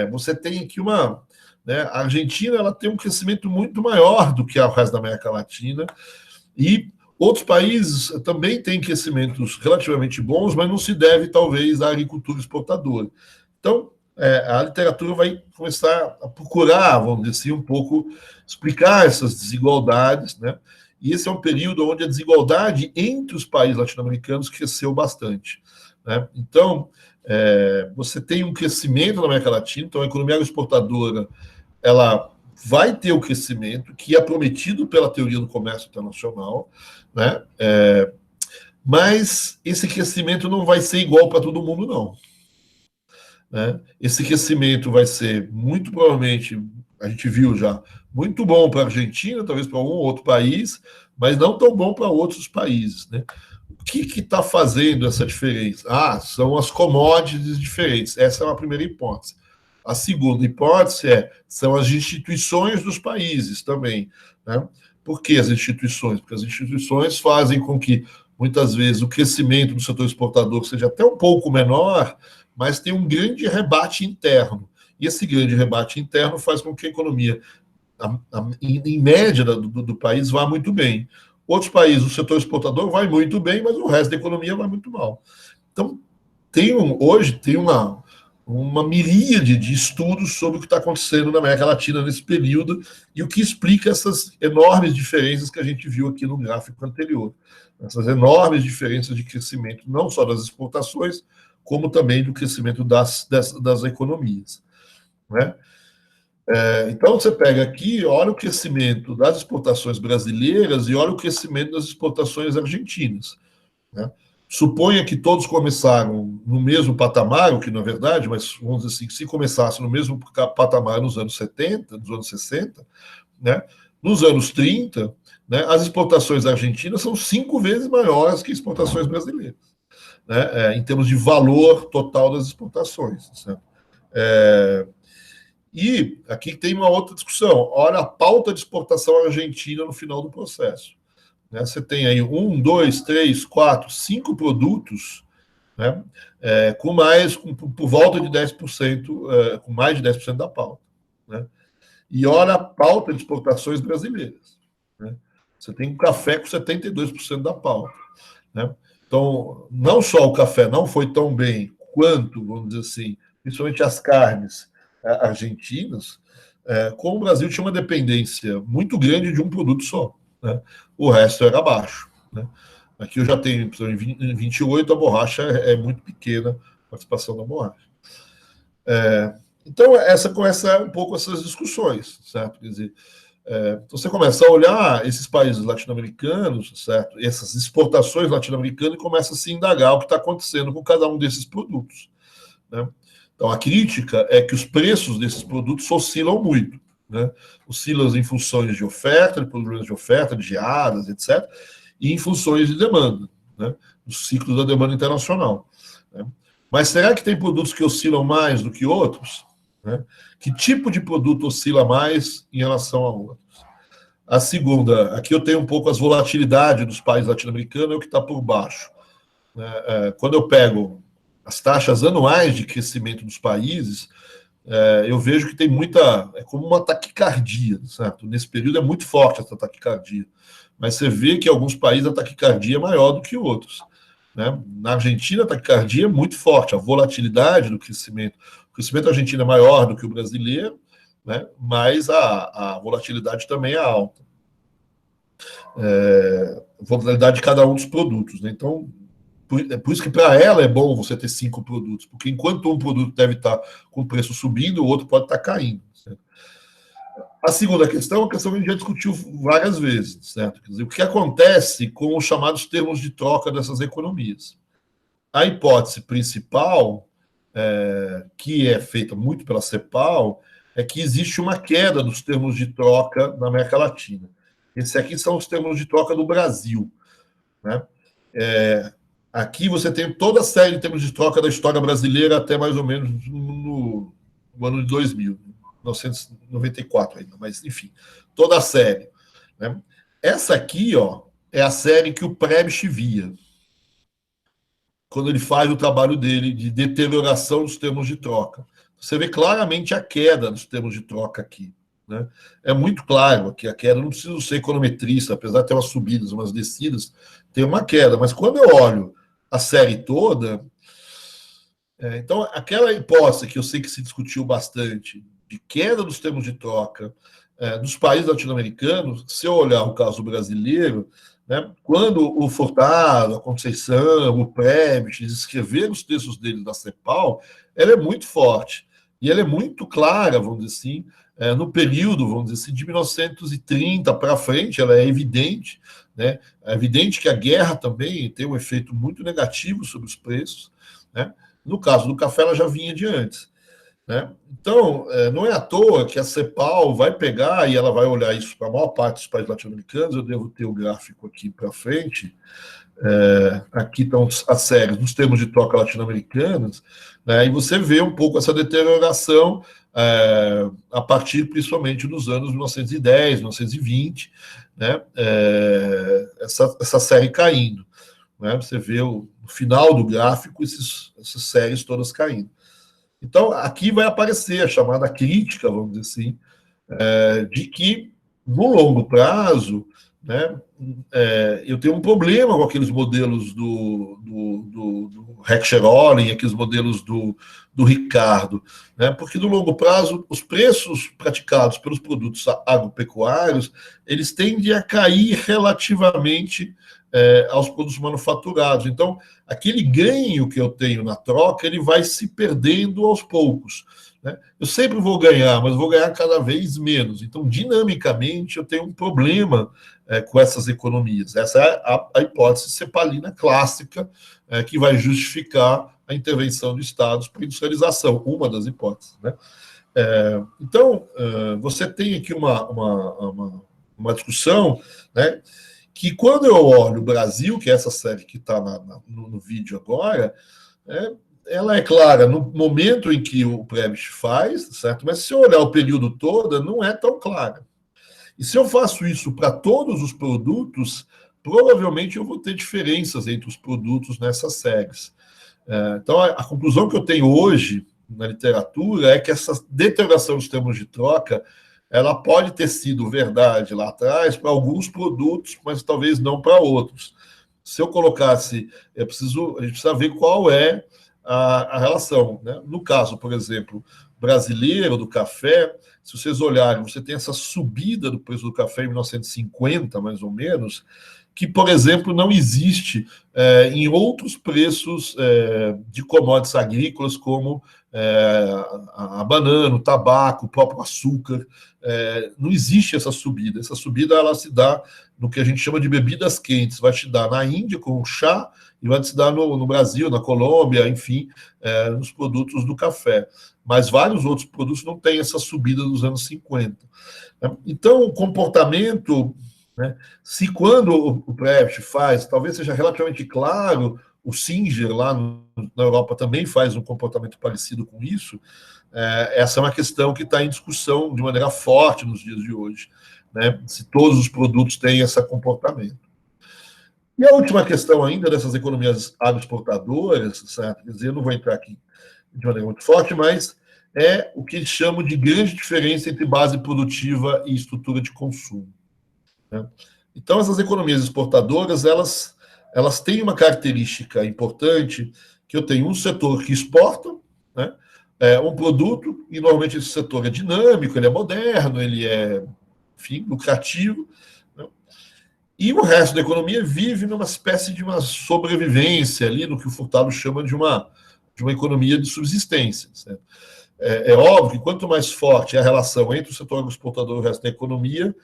você tem aqui né, a Argentina, ela tem um crescimento muito maior do que o resto da América Latina, e outros países também têm crescimentos relativamente bons, mas não se deve, talvez, à agricultura exportadora. Então, a literatura vai começar a procurar, vamos dizer assim, um pouco explicar essas desigualdades, né? E esse é um período onde a desigualdade entre os países latino-americanos cresceu bastante, né? Então, você tem um crescimento na América Latina, então a economia agroexportadora, ela vai ter o crescimento que é prometido pela teoria do comércio internacional, né? Mas esse crescimento não vai ser igual para todo mundo, não. né? Esse crescimento vai ser, muito provavelmente, a gente viu já, muito bom para a Argentina, talvez para um ou outro país, mas não tão bom para outros países, né? O que está fazendo essa diferença? São as commodities diferentes. Essa é uma primeira hipótese. A segunda hipótese são as instituições dos países também, né? Por que as instituições? Porque as instituições fazem com que, muitas vezes, o crescimento do setor exportador seja até um pouco menor, mas tem um grande rebate interno. E esse grande rebate interno faz com que a economia, em média do país, vá muito bem. Outros países, o setor exportador vai muito bem, mas o resto da economia vai muito mal. Então, hoje tem uma miríade de estudos sobre o que está acontecendo na América Latina nesse período e o que explica essas enormes diferenças que a gente viu aqui no gráfico anterior. Essas enormes diferenças de crescimento, não só das exportações, como também do crescimento das economias, né? Então, você pega aqui, olha o crescimento das exportações brasileiras e olha o crescimento das exportações argentinas, né? Suponha que todos começaram no mesmo patamar, o que não é verdade, mas vamos dizer assim, se começasse no mesmo patamar nos anos 70, nos anos 60, né? Nos anos 30, né, as exportações argentinas são 5 vezes maiores que exportações brasileiras, né, em termos de valor total das exportações. Certo? E aqui tem uma outra discussão. Olha a pauta de exportação argentina no final do processo. Né? Você tem aí 1, 2, 3, 4, 5 produtos, né? Por volta de 10%, com mais de 10% da pauta. Né? E olha a pauta de exportações brasileiras. Né? Você tem o café com 72% da pauta. Né? Então, não só o café não foi tão bem quanto, vamos dizer assim, principalmente as carnes argentinas, como o Brasil tinha uma dependência muito grande de um produto só. Né? O resto era abaixo. Né? Aqui eu já tenho, em 28, a borracha é muito pequena, a participação da borracha. Então, essa começa um pouco essas discussões, certo? Quer dizer, então você começa a olhar esses países latino-americanos, certo? Essas exportações latino-americanas e começa a se indagar o que está acontecendo com cada um desses produtos. Né? Então, a crítica é que os preços desses produtos oscilam muito. Né? Oscilam em funções de oferta, de problemas de oferta, de geadas, etc., e em funções de demanda, né? Os ciclos da demanda internacional. Né? Mas será que tem produtos que oscilam mais do que outros? Né? Que tipo de produto oscila mais em relação a outros? A segunda, aqui eu tenho um pouco as volatilidades dos países latino-americanos, é o que está por baixo. Quando eu pego as taxas anuais de crescimento dos países, eu vejo que tem muita... É como uma taquicardia, certo? Nesse período é muito forte essa taquicardia. Mas você vê que em alguns países a taquicardia é maior do que outros. Né? Na Argentina, a taquicardia é muito forte, a volatilidade do crescimento. O crescimento argentino é maior do que o brasileiro, né? Mas a volatilidade também é alta. Volatilidade de cada um dos produtos. Né? Então, por isso que para ela é bom você ter 5 produtos, porque enquanto um produto deve estar com o preço subindo, o outro pode estar caindo. Certo? A segunda questão é uma questão que a gente já discutiu várias vezes, certo? Quer dizer, o que acontece com os chamados termos de troca dessas economias? A hipótese principal, que é feita muito pela CEPAL, é que existe uma queda dos termos de troca na América Latina. Esses aqui são os termos de troca do Brasil. Né? Aqui você tem toda a série de termos de troca da história brasileira até mais ou menos no ano de 2000, 1994 ainda, mas enfim, toda a série. Né? Essa aqui, ó, é a série que o Prebisch via quando ele faz o trabalho dele de deterioração dos termos de troca. Você vê claramente a queda dos termos de troca aqui. Né? É muito claro que a queda, não precisa ser econometrista, apesar de ter umas subidas, umas descidas, tem uma queda. Mas quando eu olho a série toda, então aquela hipótese que eu sei que se discutiu bastante, de queda dos termos de troca dos países latino-americanos, se eu olhar o caso brasileiro, né, quando o Furtado, a Conceição, o Prebisch escreveram os textos deles da CEPAL, ela é muito forte. E ela é muito clara, vamos dizer assim, no período, vamos dizer assim, de 1930 para frente, ela é evidente. Né? É evidente que a guerra também tem um efeito muito negativo sobre os preços. Né? No caso do café, ela já vinha de antes, né? Então, não é à toa que a CEPAL vai pegar e ela vai olhar isso para a maior parte dos países latino-americanos. Eu devo ter o gráfico aqui para frente. Aqui estão as séries dos termos de troca latino-americanos, né? E você vê um pouco essa deterioração a partir, principalmente, dos anos 1910, 1920, né? Essa série caindo, né? Você vê no final do gráfico essas séries todas caindo. Então, aqui vai aparecer a chamada crítica, vamos dizer assim, de que, no longo prazo, né, eu tenho um problema com aqueles modelos do Heckscher-Ohlin, aqueles modelos do Ricardo, né, porque, no longo prazo, os preços praticados pelos produtos agropecuários, eles tendem a cair relativamente aos produtos manufaturados. Então, aquele ganho que eu tenho na troca, ele vai se perdendo aos poucos, né? Eu sempre vou ganhar, mas vou ganhar cada vez menos. Então, dinamicamente, eu tenho um problema com essas economias. Essa é a hipótese cepalina clássica que vai justificar a intervenção de estados para industrialização, uma das hipóteses, né? Então, você tem aqui uma discussão, né, que quando eu olho o Brasil, que é essa série que está no vídeo agora, ela é clara no momento em que o Prebisch faz, certo? Mas se eu olhar o período todo, não é tão clara. E se eu faço isso para todos os produtos, provavelmente eu vou ter diferenças entre os produtos nessas séries. Então, a conclusão que eu tenho hoje na literatura é que essa deterioração dos termos de troca ela pode ter sido verdade lá atrás para alguns produtos, mas talvez não para outros. Se eu colocasse, a gente precisa ver qual é a relação, né? No caso, por exemplo, brasileiro do café, se vocês olharem, você tem essa subida do preço do café em 1950, mais ou menos, que, por exemplo, não existe em outros preços de commodities agrícolas, como a banana, o tabaco, o próprio açúcar. Não existe essa subida. Essa subida ela se dá no que a gente chama de bebidas quentes. Vai te dar na Índia com o chá e vai te dar no Brasil, na Colômbia, enfim, nos produtos do café. Mas vários outros produtos não têm essa subida dos anos 50. Então, o comportamento, né, se quando o Prebisch faz, talvez seja relativamente claro, o Singer lá na Europa também faz um comportamento parecido com isso, essa é uma questão que está em discussão de maneira forte nos dias de hoje, né, se todos os produtos têm esse comportamento. E a última questão ainda dessas economias agroexportadoras, certo? Quer dizer, eu não vou entrar aqui de maneira muito forte, mas é o que eles chamam de grande diferença entre base produtiva e estrutura de consumo, né? Então, essas economias exportadoras, elas têm uma característica importante, que eu tenho um setor que exporta, né, um produto, e normalmente esse setor é dinâmico, ele é moderno, ele é, enfim, lucrativo, né? E o resto da economia vive numa espécie de uma sobrevivência ali, no que o Furtado chama de uma economia de subsistência, certo? É óbvio que quanto mais forte é a relação entre o setor agroexportador e o resto da economia,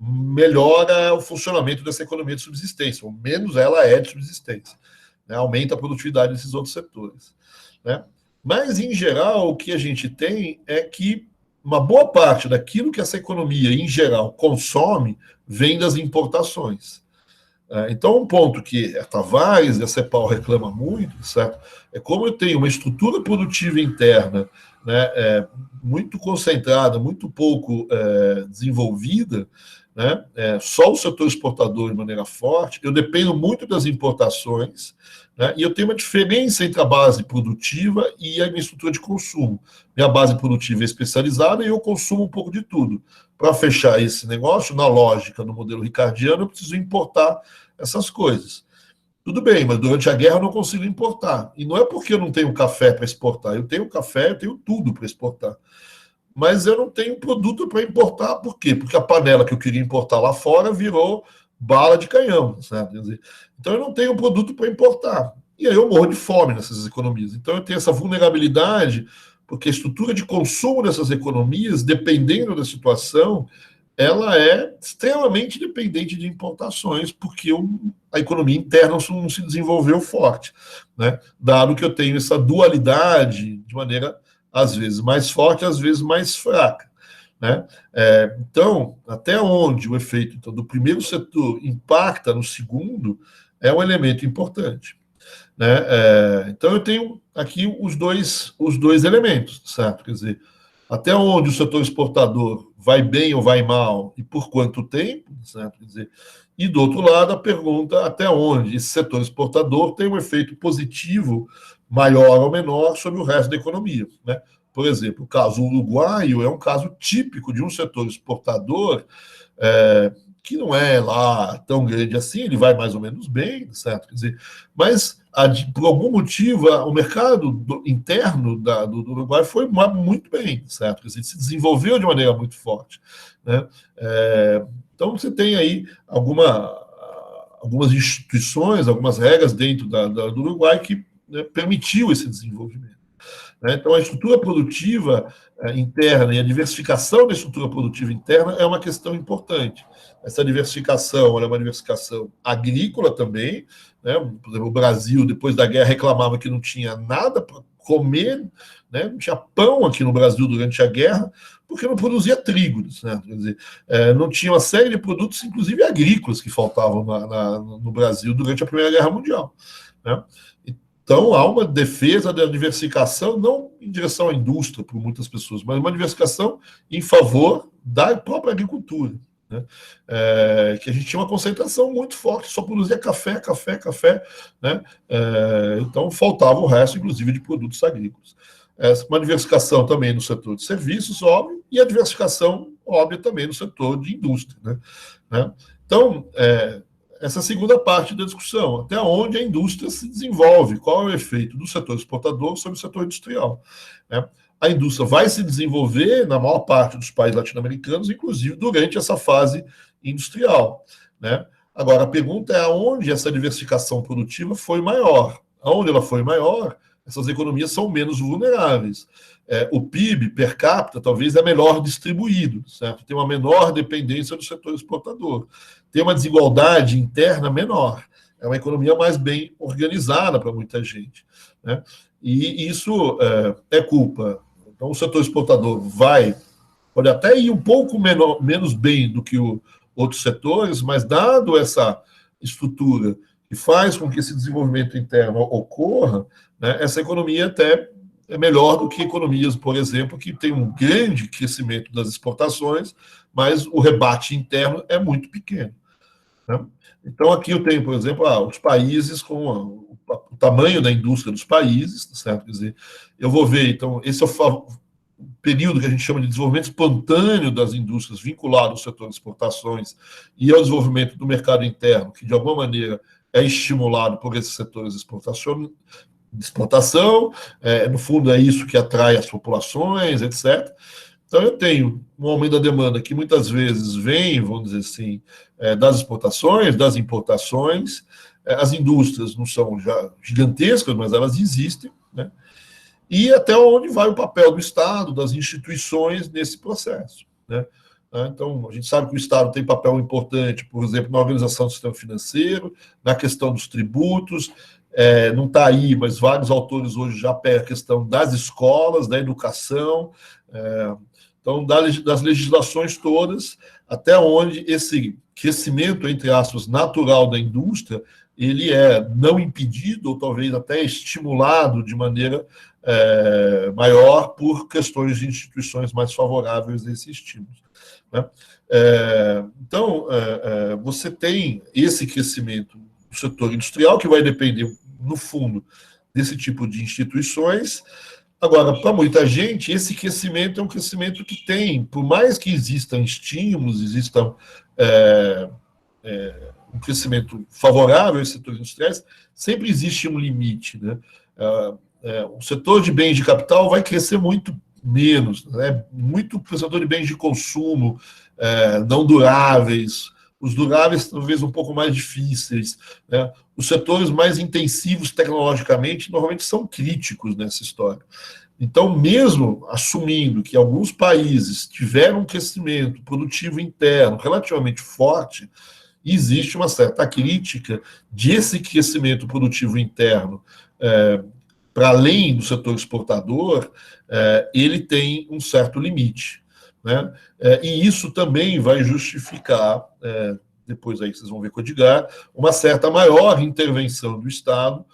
melhora o funcionamento dessa economia de subsistência, ou menos ela é de subsistência, né? Aumenta a produtividade desses outros setores, né? Mas, em geral, o que a gente tem é que uma boa parte daquilo que essa economia, em geral, consome vem das importações. Então, um ponto que a Tavares e a CEPAL reclama muito, certo? É como eu tenho uma estrutura produtiva interna, né, muito concentrada, muito pouco desenvolvida, né, só o setor exportador de maneira forte, eu dependo muito das importações, né, e eu tenho uma diferença entre a base produtiva e a minha estrutura de consumo. Minha base produtiva é especializada e eu consumo um pouco de tudo. Para fechar esse negócio, na lógica do modelo ricardiano, eu preciso importar essas coisas. Tudo bem, mas durante a guerra eu não consigo importar. E não é porque eu não tenho café para exportar. Eu tenho café, eu tenho tudo para exportar. Mas eu não tenho produto para importar. Por quê? Porque a panela que eu queria importar lá fora virou bala de canhão, sabe? Então eu não tenho produto para importar. E aí eu morro de fome nessas economias. Então eu tenho essa vulnerabilidade, porque a estrutura de consumo dessas economias, dependendo da situação, ela é extremamente dependente de importações, porque a economia interna não se desenvolveu forte, né? Dado que eu tenho essa dualidade de maneira, às vezes, mais forte, às vezes mais fraca, né? Então, até onde o efeito então, do primeiro setor impacta no segundo é um elemento importante, né? Então, eu tenho aqui os dois elementos, certo? Quer dizer, até onde o setor exportador vai bem ou vai mal e por quanto tempo, certo? Quer dizer, e do outro lado, a pergunta até onde esse setor exportador tem um efeito positivo maior ou menor sobre o resto da economia, né? Por exemplo, o caso uruguaio é um caso típico de um setor exportador que não é lá tão grande assim, ele vai mais ou menos bem, certo? Quer dizer, mas por algum motivo o mercado interno do Uruguai foi muito bem, certo? Quer dizer, se desenvolveu de maneira muito forte, né? Então você tem aí algumas instituições, algumas regras dentro do Uruguai que, né, permitiu esse desenvolvimento. Então, a estrutura produtiva interna e a diversificação da estrutura produtiva interna é uma questão importante. Essa diversificação é uma diversificação agrícola também, né? Por exemplo, o Brasil, depois da guerra, reclamava que não tinha nada para comer, né? Não tinha pão aqui no Brasil durante a guerra, porque não produzia trigo, né? Quer dizer, não tinha uma série de produtos, inclusive agrícolas, que faltavam no Brasil durante a Primeira Guerra Mundial, né? Então, há uma defesa da diversificação, não em direção à indústria, por muitas pessoas, mas uma diversificação em favor da própria agricultura, né? Que a gente tinha uma concentração muito forte, só produzia café, né? Então, faltava o resto, inclusive, de produtos agrícolas. Uma diversificação também no setor de serviços, óbvio, e a diversificação, óbvio, também no setor de indústria, né? Então, essa segunda parte da discussão, até onde a indústria se desenvolve, qual é o efeito do setor exportador sobre o setor industrial, né? A indústria vai se desenvolver na maior parte dos países latino-americanos, inclusive durante essa fase industrial, né? Agora, a pergunta é aonde essa diversificação produtiva foi maior. Aonde ela foi maior, essas economias são menos vulneráveis. O PIB per capita talvez é melhor distribuído, certo? Tem uma menor dependência do setor exportador. Tem uma desigualdade interna menor. É uma economia mais bem organizada para muita gente, né? E isso é culpa. Então, o setor exportador pode até ir um pouco menos bem do que outros setores, mas dado essa estrutura que faz com que esse desenvolvimento interno ocorra, né, essa economia até é melhor do que economias, por exemplo, que tem um grande crescimento das exportações, mas o rebate interno é muito pequeno, né? Então, aqui eu tenho, por exemplo, os países com o tamanho da indústria dos países, certo? Quer dizer, eu vou ver, então, esse é o período que a gente chama de desenvolvimento espontâneo das indústrias vinculado ao setor de exportações e ao desenvolvimento do mercado interno, que, de alguma maneira, é estimulado por esses setores de exportação, no fundo é isso que atrai as populações, etc. Então eu tenho um aumento da demanda que muitas vezes vem, vamos dizer assim, das exportações, das importações. As indústrias não são já gigantescas, mas elas existem, né? E até onde vai o papel do Estado, das instituições nesse processo, né? Então, a gente sabe que o Estado tem papel importante, por exemplo, na organização do sistema financeiro, na questão dos tributos. Não está aí, mas vários autores hoje já pegam a questão das escolas, da educação, então, das legislações todas, até onde esse crescimento, entre aspas, natural da indústria, ele é não impedido, ou talvez até estimulado de maneira maior por questões de instituições mais favoráveis a esse estímulo, né? Então, você tem esse crescimento do setor industrial, que vai depender, no fundo, desse tipo de instituições. Agora, para muita gente, esse crescimento é um crescimento que tem, por mais que existam estímulos, existam um crescimento favorável aos setores industriais, sempre existe um limite, né? O setor de bens de capital vai crescer muito menos, né? Muito o setor de bens de consumo não duráveis, os duráveis talvez um pouco mais difíceis, né? Os setores mais intensivos tecnologicamente normalmente são críticos nessa história. Então, mesmo assumindo que alguns países tiveram um crescimento produtivo interno relativamente forte, existe uma certa crítica de esse crescimento produtivo interno, para além do setor exportador, ele tem um certo limite, né? E isso também vai justificar, depois aí vocês vão ver com o Edgar, uma certa maior intervenção do Estado,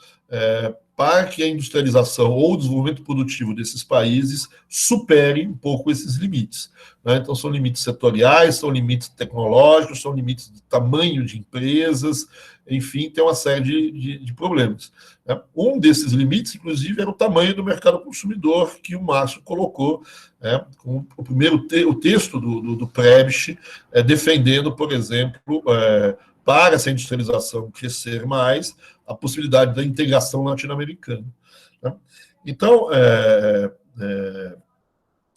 para que a industrialização ou o desenvolvimento produtivo desses países supere um pouco esses limites, né? Então, são limites setoriais, são limites tecnológicos, são limites de tamanho de empresas, enfim, tem uma série de problemas, né? Um desses limites, inclusive, era o tamanho do mercado consumidor, que o Márcio colocou, né, com o texto do Prebisch, defendendo, por exemplo, para essa industrialização crescer mais, a possibilidade da integração latino-americana, né? Então,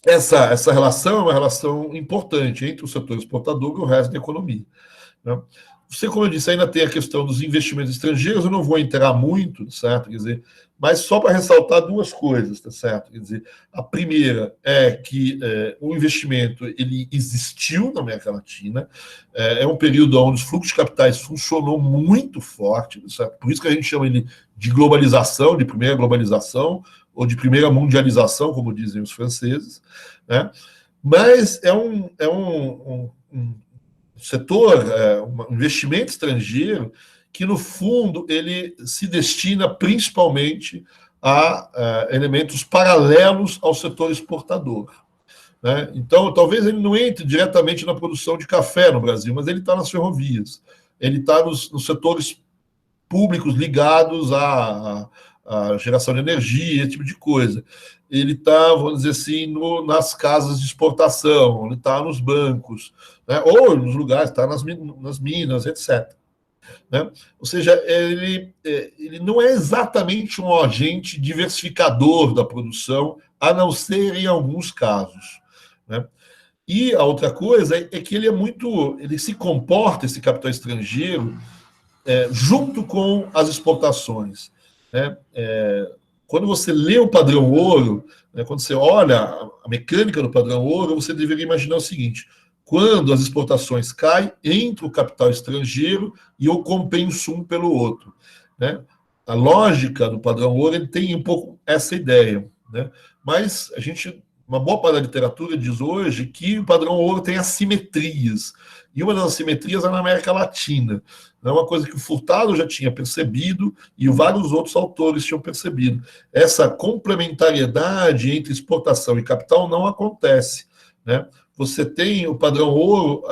essa relação é uma relação importante entre o setor exportador e o resto da economia, né? Você, como eu disse, ainda tem a questão dos investimentos estrangeiros, eu não vou entrar muito, certo? Quer dizer, mas só para ressaltar duas coisas, tá certo? Quer dizer, a primeira é que o investimento ele existiu na América Latina, é um período onde os fluxos de capitais funcionou muito forte, certo? Por isso que a gente chama ele de globalização, de primeira globalização, ou de primeira mundialização, como dizem os franceses, né? Mas é um setor, um investimento estrangeiro que, no fundo, ele se destina principalmente a elementos paralelos ao setor exportador, né? Então, talvez ele não entre diretamente na produção de café no Brasil, mas ele está nas ferrovias, ele está nos setores públicos ligados à geração de energia, esse tipo de coisa. Ele está, vamos dizer assim, nas casas de exportação, ele está nos bancos, né? Ou nos lugares, está nas minas, etc., né? Ou seja, ele não é exatamente um agente diversificador da produção, a não ser em alguns casos, né? E a outra coisa é que ele se comporta, esse capital estrangeiro, junto com as exportações, né? Quando você lê o padrão ouro, né, quando você olha a mecânica do padrão ouro, você deveria imaginar o seguinte: quando as exportações caem, entra o capital estrangeiro e eu compenso um pelo outro, né? A lógica do padrão ouro ele tem um pouco essa ideia, né? Mas uma boa parte da literatura diz hoje que o padrão ouro tem assimetrias, e uma das assimetrias é na América Latina. É uma coisa que o Furtado já tinha percebido e vários outros autores tinham percebido. Essa complementariedade entre exportação e capital não acontece, né? Você tem o padrão ouro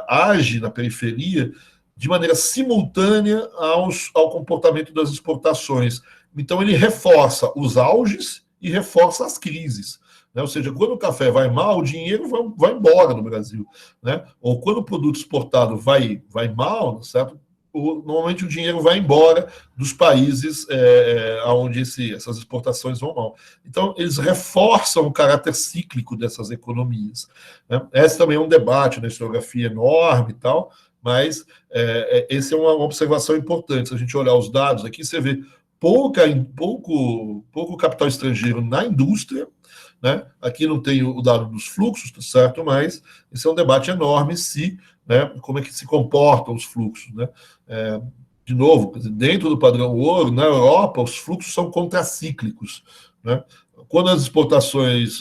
age na periferia de maneira simultânea ao comportamento das exportações. Então, ele reforça os auges e reforça as crises, né? Ou seja, quando o café vai mal, o dinheiro vai embora do Brasil, né? Ou quando o produto exportado vai mal, certo? Normalmente o dinheiro vai embora dos países onde essas exportações vão mal. Então, eles reforçam o caráter cíclico dessas economias, né? Esse também é um debate na historiografia enorme e tal, mas essa é uma observação importante. Se a gente olhar os dados aqui, você vê pouco capital estrangeiro na indústria, né? Aqui não tem o dado dos fluxos, tá certo? Mas esse é um debate enorme né, como é que se comportam os fluxos, né? De novo, dentro do padrão ouro, na Europa, os fluxos são contracíclicos, né? Quando as exportações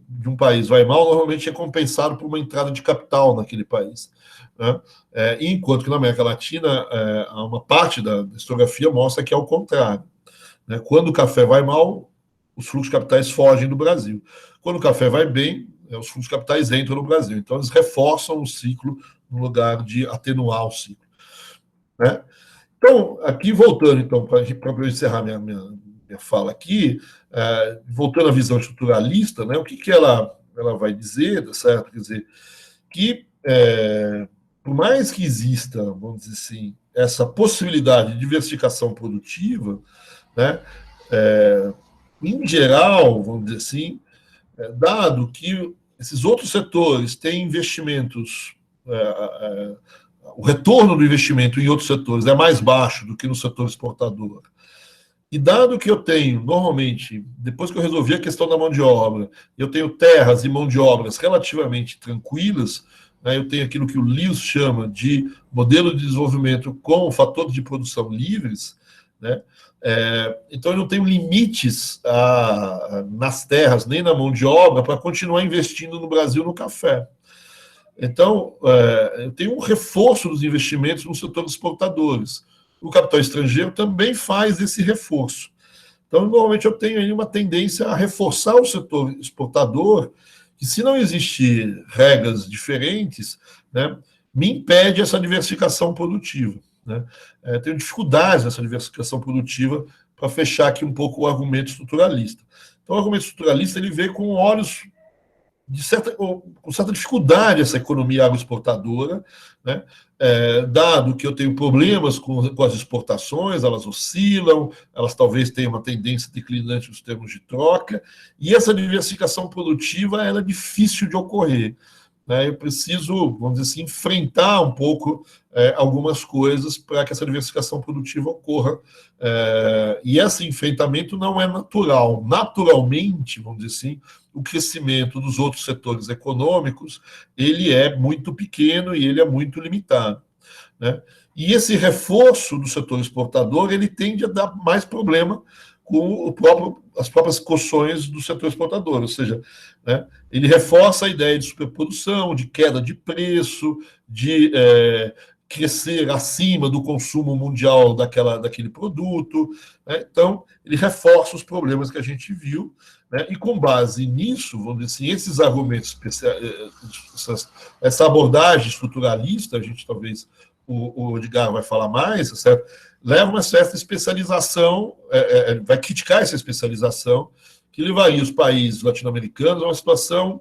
de um país vai mal, normalmente é compensado por uma entrada de capital naquele país, né? Enquanto que na América Latina, uma parte da historiografia mostra que é o contrário, né? Quando o café vai mal, os fluxos de capitais fogem do Brasil. Quando o café vai bem, os fluxos de capitais entram no Brasil. Então, eles reforçam o ciclo no lugar de atenuar o ciclo, né? Então, aqui voltando, então, para eu encerrar minha fala aqui, voltando à visão estruturalista, né, o que ela vai dizer, certo? Quer dizer, que por mais que exista, vamos dizer assim, essa possibilidade de diversificação produtiva, né, em geral, vamos dizer assim, dado que esses outros setores têm investimentos o retorno do investimento em outros setores é mais baixo do que no setor exportador, e dado que eu tenho, normalmente, depois que eu resolvi a questão da mão de obra, eu tenho terras e mão de obras relativamente tranquilas, né, eu tenho aquilo que o Lewis chama de modelo de desenvolvimento com fatores de produção livres, né, então eu não tenho limites nas terras nem na mão de obra para continuar investindo no Brasil no café. Então, eu tenho um reforço dos investimentos no setor dos exportadores. O capital estrangeiro também faz esse reforço. Então, normalmente, eu tenho aí uma tendência a reforçar o setor exportador, que, se não existir regras diferentes, né, me impede essa diversificação produtiva, né? Tenho dificuldades nessa diversificação produtiva, para fechar aqui um pouco o argumento estruturalista. Então, o argumento estruturalista ele vê com olhos com certa dificuldade essa economia agroexportadora, né? Dado que eu tenho problemas com as exportações, elas oscilam, elas talvez tenham uma tendência declinante nos termos de troca, e essa diversificação produtiva ela é difícil de ocorrer, né? Eu preciso, vamos dizer assim, enfrentar um pouco algumas coisas para que essa diversificação produtiva ocorra, e esse enfrentamento não é natural. Naturalmente, vamos dizer assim, o crescimento dos outros setores econômicos ele é muito pequeno e ele é muito limitado, né? E esse reforço do setor exportador ele tende a dar mais problema com as próprias coções do setor exportador, ou seja, né, ele reforça a ideia de superprodução, de queda de preço, de crescer acima do consumo mundial daquele produto, né? Então, ele reforça os problemas que a gente viu, né? E com base nisso, vamos dizer assim, esses argumentos, essa abordagem estruturalista, a gente talvez, o Edgar vai falar mais, certo? Leva uma certa especialização, vai criticar essa especialização, que levaria os países latino-americanos a uma situação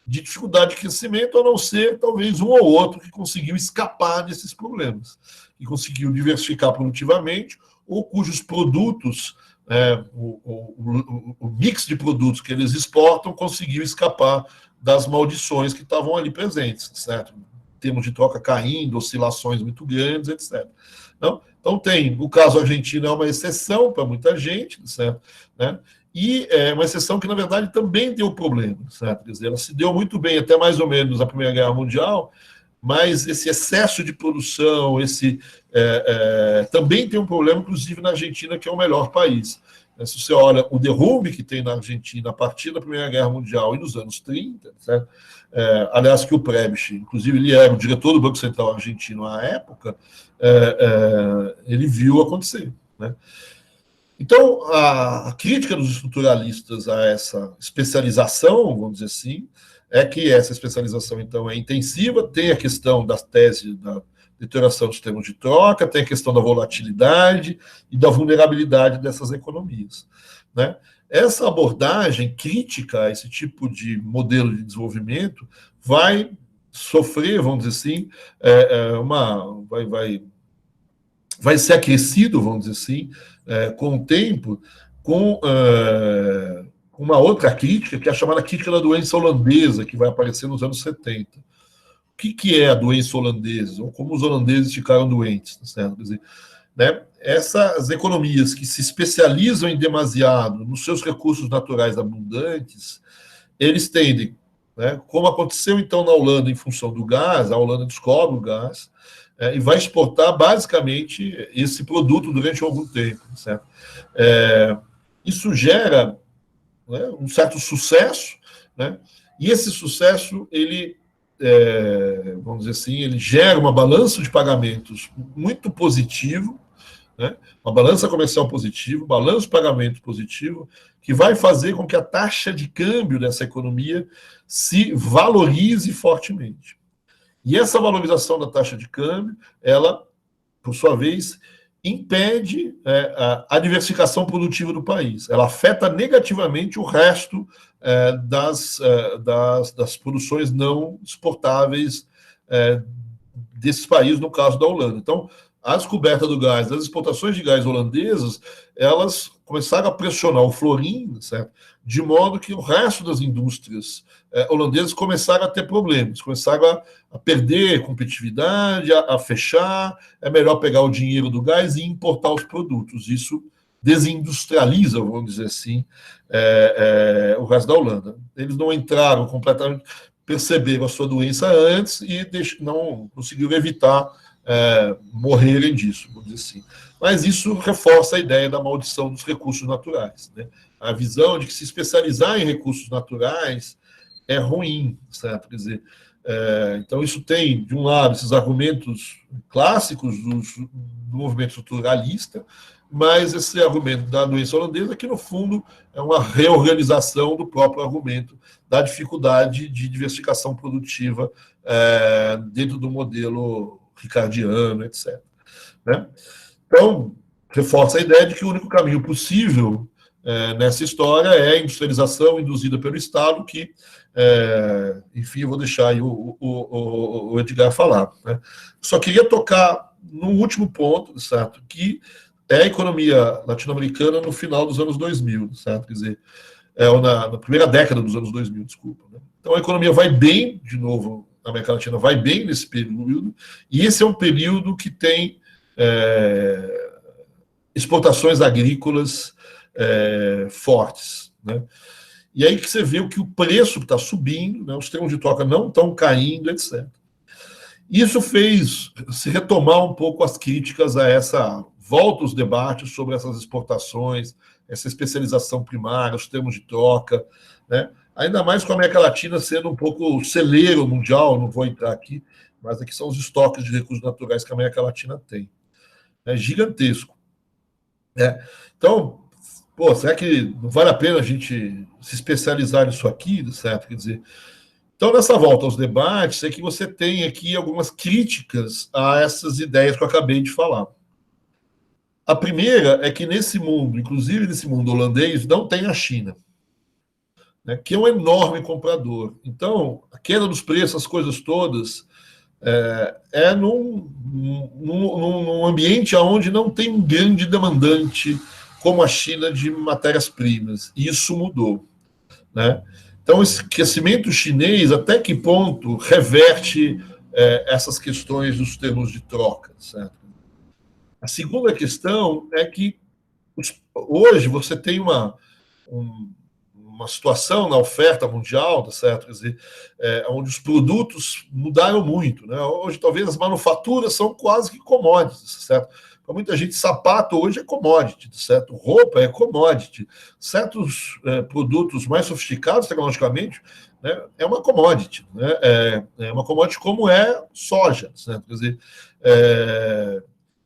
de dificuldade de crescimento, a não ser talvez um ou outro que conseguiu escapar desses problemas, que conseguiu diversificar produtivamente, ou cujos produtos, o mix de produtos que eles exportam conseguiu escapar das maldições que estavam ali presentes, certo? Em termos de troca caindo, oscilações muito grandes, etc. Então tem, o caso argentino é uma exceção para muita gente, certo? Né? E é uma exceção que, na verdade, também deu problema, certo? Quer dizer, ela se deu muito bem até mais ou menos a Primeira Guerra Mundial, mas esse excesso de produção, também tem um problema, inclusive na Argentina, que é o melhor país. Se você olha o derrube que tem na Argentina a partir da Primeira Guerra Mundial e nos anos 30, certo? Aliás, que o Prebisch, inclusive, ele era o diretor do Banco Central argentino à época, ele viu acontecer, né? Então, a crítica dos estruturalistas a essa especialização, vamos dizer assim, é que essa especialização, então, é intensiva, tem a questão da tese da deterioração dos termos de troca, tem a questão da volatilidade e da vulnerabilidade dessas economias, né? Essa abordagem crítica a esse tipo de modelo de desenvolvimento vai sofrer, vamos dizer assim, vai ser aquecido, vamos dizer assim, com o tempo, com uma outra crítica, que é a chamada crítica da doença holandesa, que vai aparecer nos anos 70. O que é a doença holandesa? Ou como os holandeses ficaram doentes, certo? Quer dizer, né, essas economias que se especializam em demasiado nos seus recursos naturais abundantes, eles tendem, né, como aconteceu então na Holanda em função do gás, a Holanda descobre o gás, e vai exportar basicamente esse produto durante algum tempo, certo? Isso gera, né, um certo sucesso, né? E esse sucesso, ele, vamos dizer assim, ele gera uma balança de pagamentos muito positivo, né? Uma balança comercial positiva, balanço de pagamento positivo, que vai fazer com que a taxa de câmbio dessa economia se valorize fortemente. E essa valorização da taxa de câmbio, ela, por sua vez, impede a diversificação produtiva do país. Ela afeta negativamente o resto das produções não exportáveis desses países, no caso da Holanda. Então, a descoberta do gás, as exportações de gás holandesas, elas começaram a pressionar o florim, certo? De modo que o resto das indústrias holandesas começaram a ter problemas, começaram a perder competitividade, a fechar, é melhor pegar o dinheiro do gás e importar os produtos. Isso desindustrializa, vamos dizer assim, o resto da Holanda. Eles não entraram completamente, perceberam a sua doença antes e não conseguiram evitar morrerem disso, vamos dizer assim. Mas isso reforça a ideia da maldição dos recursos naturais, né? A visão de que se especializar em recursos naturais é ruim, certo? Quer dizer, então isso tem, de um lado, esses argumentos clássicos do movimento estruturalista, mas esse argumento da doença holandesa, que no fundo é uma reorganização do próprio argumento da dificuldade de diversificação produtiva dentro do modelo ricardiano, etc. Né? Então, reforça a ideia de que o único caminho possível nessa história é a industrialização induzida pelo Estado, que, enfim, eu vou deixar aí o Edgar falar. Né? Só queria tocar no último ponto, certo? Que é a economia latino-americana no final dos anos 2000, certo? Quer dizer, na primeira década dos anos 2000, desculpa. Né? Então, a economia vai bem, de novo, na América Latina vai bem nesse período, e esse é um período que tem exportações agrícolas fortes. Né? E aí que você vê que o preço está subindo, né? Os termos de troca não estão caindo, etc. Isso fez se retomar um pouco as críticas a essa volta aos debates sobre essas exportações, essa especialização primária, os termos de troca, né? Ainda mais com a América Latina sendo um pouco celeiro mundial, não vou entrar aqui, mas aqui são os estoques de recursos naturais que a América Latina tem. É gigantesco. Então, será que não vale a pena a gente se especializar nisso aqui, certo? Quer dizer, então, nessa volta aos debates, é que você tem aqui algumas críticas a essas ideias que eu acabei de falar. A primeira é que nesse mundo, inclusive nesse mundo holandês, não tem a China, né, que é um enorme comprador. Então, a queda dos preços, as coisas todas, num ambiente onde não tem um grande demandante como a China de matérias-primas. E isso mudou. Né? Então, esse crescimento chinês, até que ponto reverte essas questões dos termos de troca? Certo? A segunda questão é que hoje você tem uma situação na oferta mundial, certo? Quer dizer, onde os produtos mudaram muito. Né? Hoje, talvez, as manufaturas são quase que commodities, certo? Para muita gente, sapato hoje é commodity, certo? Roupa é commodity. Certos produtos mais sofisticados tecnologicamente, né, é uma commodity. Né? É uma commodity como é soja, certo? Quer dizer,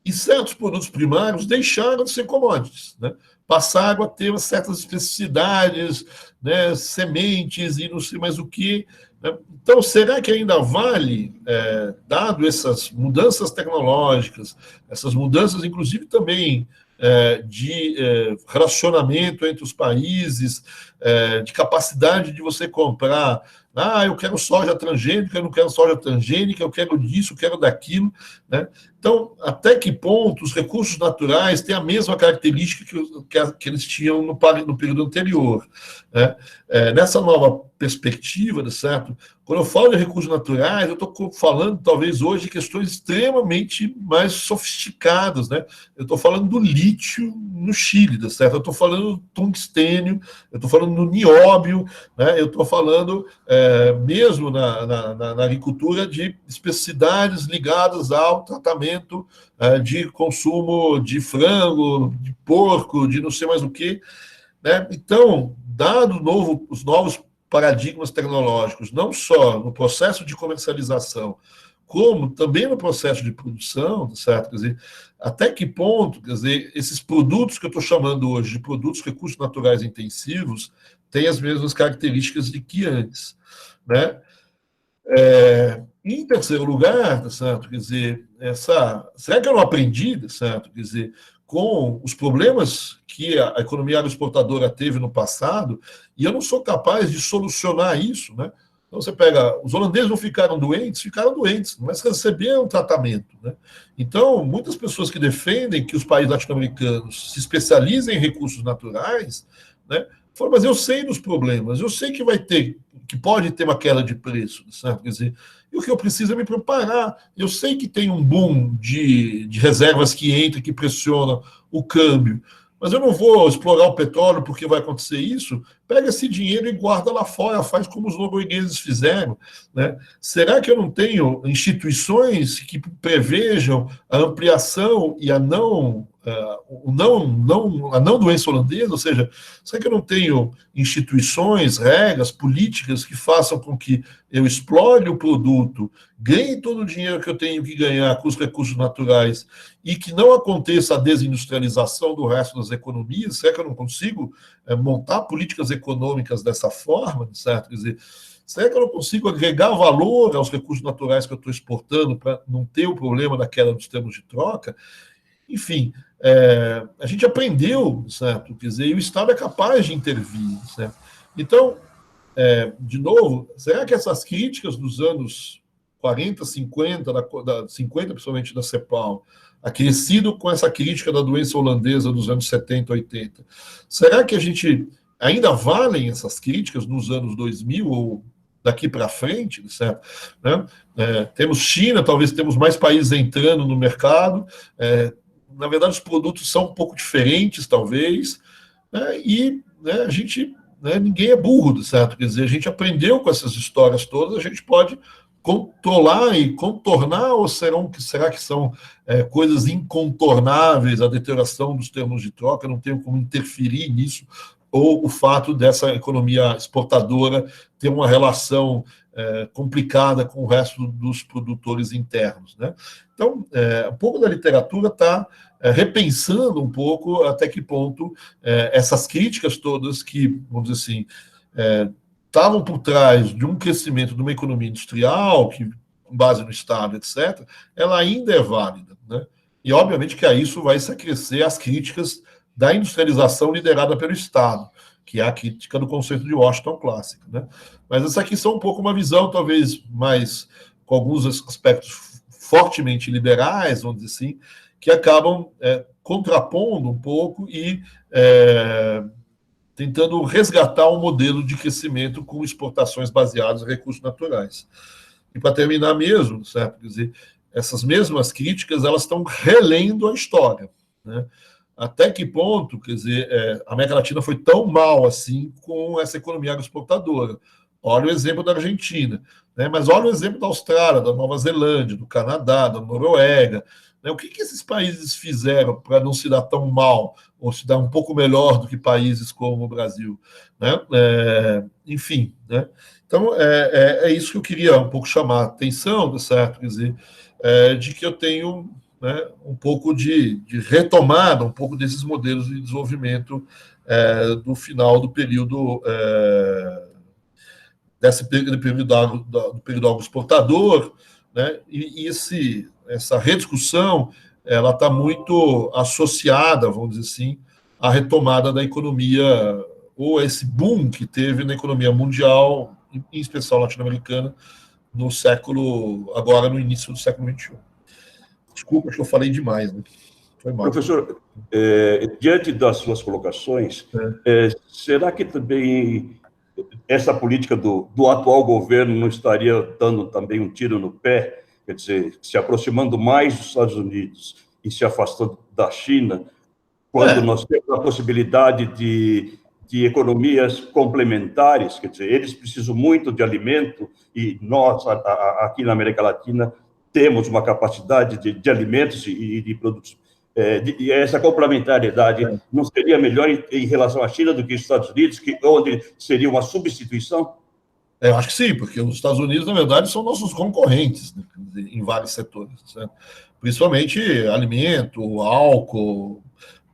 e certos produtos primários deixaram de ser commodities, né? Passaram a ter certas especificidades, né, sementes e não sei mais o que. Né? Então, será que ainda vale, dado essas mudanças tecnológicas, essas mudanças, inclusive, também de relacionamento entre os países, de capacidade de você comprar, eu quero soja transgênica, eu não quero soja transgênica, eu quero disso, eu quero daquilo, né? Então, até que ponto os recursos naturais têm a mesma característica que eles tinham no período anterior? Né? Nessa nova perspectiva, certo? Quando eu falo de recursos naturais, eu estou falando, talvez, hoje, de questões extremamente mais sofisticadas. Né? Eu estou falando do lítio no Chile, certo? Eu estou falando do tungstênio, eu estou falando do nióbio, né? Eu estou falando, mesmo na agricultura, de especificidades ligadas ao tratamento de consumo de frango, de porco, de não sei mais o que. Né? Então, dado os novos paradigmas tecnológicos, não só no processo de comercialização, como também no processo de produção, certo? Quer dizer, até que ponto, quer dizer, esses produtos que eu estou chamando hoje de produtos recursos naturais intensivos têm as mesmas características de que antes, né? Em terceiro lugar, certo? Quer dizer, será que eu não aprendi, certo? Quer dizer, com os problemas que a economia agroexportadora teve no passado, e eu não sou capaz de solucionar isso, né? Então, você pega, os holandeses não ficaram doentes, mas receberam tratamento, né? Então, muitas pessoas que defendem que os países latino-americanos se especializem em recursos naturais, né, falam, mas eu sei dos problemas, eu sei que pode ter uma queda de preço, certo? Quer dizer, e o que eu preciso é me preparar. Eu sei que tem um boom de reservas que entram, que pressionam o câmbio, mas eu não vou explorar o petróleo porque vai acontecer isso. Pega esse dinheiro e guarda lá fora, faz como os noruegueses fizeram, né? Será que eu não tenho instituições que prevejam a ampliação e a não doença holandesa? Ou seja, será que eu não tenho instituições, regras, políticas que façam com que eu explore o produto, ganhe todo o dinheiro que eu tenho que ganhar com os recursos naturais e que não aconteça a desindustrialização do resto das economias? Será que eu não consigo montar políticas econômicas dessa forma, certo? Quer dizer, será que eu não consigo agregar valor aos recursos naturais que eu estou exportando para não ter o problema da queda dos termos de troca? Enfim, a gente aprendeu, certo? Quer dizer, e o Estado é capaz de intervir, certo? Então, de novo, será que essas críticas dos anos 40, 50, 50 principalmente da CEPAL, acrescido com essa crítica da doença holandesa dos anos 70, 80, será que a gente ainda valem essas críticas nos anos 2000 ou daqui para frente, certo? Né? Temos China, talvez temos mais países entrando no mercado, na verdade os produtos são um pouco diferentes, talvez, né? E a gente, ninguém é burro, certo? Quer dizer, a gente aprendeu com essas histórias todas, a gente pode controlar e contornar, ou será que são coisas incontornáveis, a deterioração dos termos de troca, não tenho como interferir nisso, ou o fato dessa economia exportadora ter uma relação complicada com o resto dos produtores internos, né? Então, um pouco da literatura está repensando um pouco até que ponto essas críticas todas que, vamos dizer assim, estavam por trás de um crescimento de uma economia industrial, que, com base no Estado, etc., ela ainda é válida, né? E, obviamente, que a isso vai se acrescer as críticas da industrialização liderada pelo Estado, que é a crítica do conceito de Washington clássico, né? Mas essa aqui são um pouco uma visão, talvez, mais com alguns aspectos fortemente liberais, vamos dizer assim, que acabam contrapondo um pouco e tentando resgatar um modelo de crescimento com exportações baseadas em recursos naturais. E para terminar mesmo, certo? Quer dizer, essas mesmas críticas, elas estão relendo a história, né? Até que ponto, quer dizer, a América Latina foi tão mal assim com essa economia agroexportadora? Olha o exemplo da Argentina, né? Mas olha o exemplo da Austrália, da Nova Zelândia, do Canadá, da Noruega, né? O que esses países fizeram para não se dar tão mal, ou se dar um pouco melhor do que países como o Brasil, né? Enfim, né? Então, é isso que eu queria um pouco chamar a atenção, certo? Quer dizer, de que eu tenho, né, um pouco de retomada, um pouco desses modelos de desenvolvimento do final do período desse período do período agroexportador, né? E essa rediscussão ela está muito associada, vamos dizer assim, à retomada da economia, ou esse boom que teve na economia mundial, em especial latino-americana, agora no início do século XXI. Desculpa, acho que eu falei demais, né? Foi mal. Professor, diante das suas colocações, será que também essa política do atual governo não estaria dando também um tiro no pé, quer dizer, se aproximando mais dos Estados Unidos e se afastando da China, quando nós temos a possibilidade de economias complementares, quer dizer, eles precisam muito de alimento e nós, aqui na América Latina, temos uma capacidade de alimentos e de produtos. E essa complementariedade não seria melhor em relação à China do que os Estados Unidos, onde seria uma substituição? Eu acho que sim, porque os Estados Unidos, na verdade, são nossos concorrentes, né, em vários setores, certo? Principalmente alimento, álcool,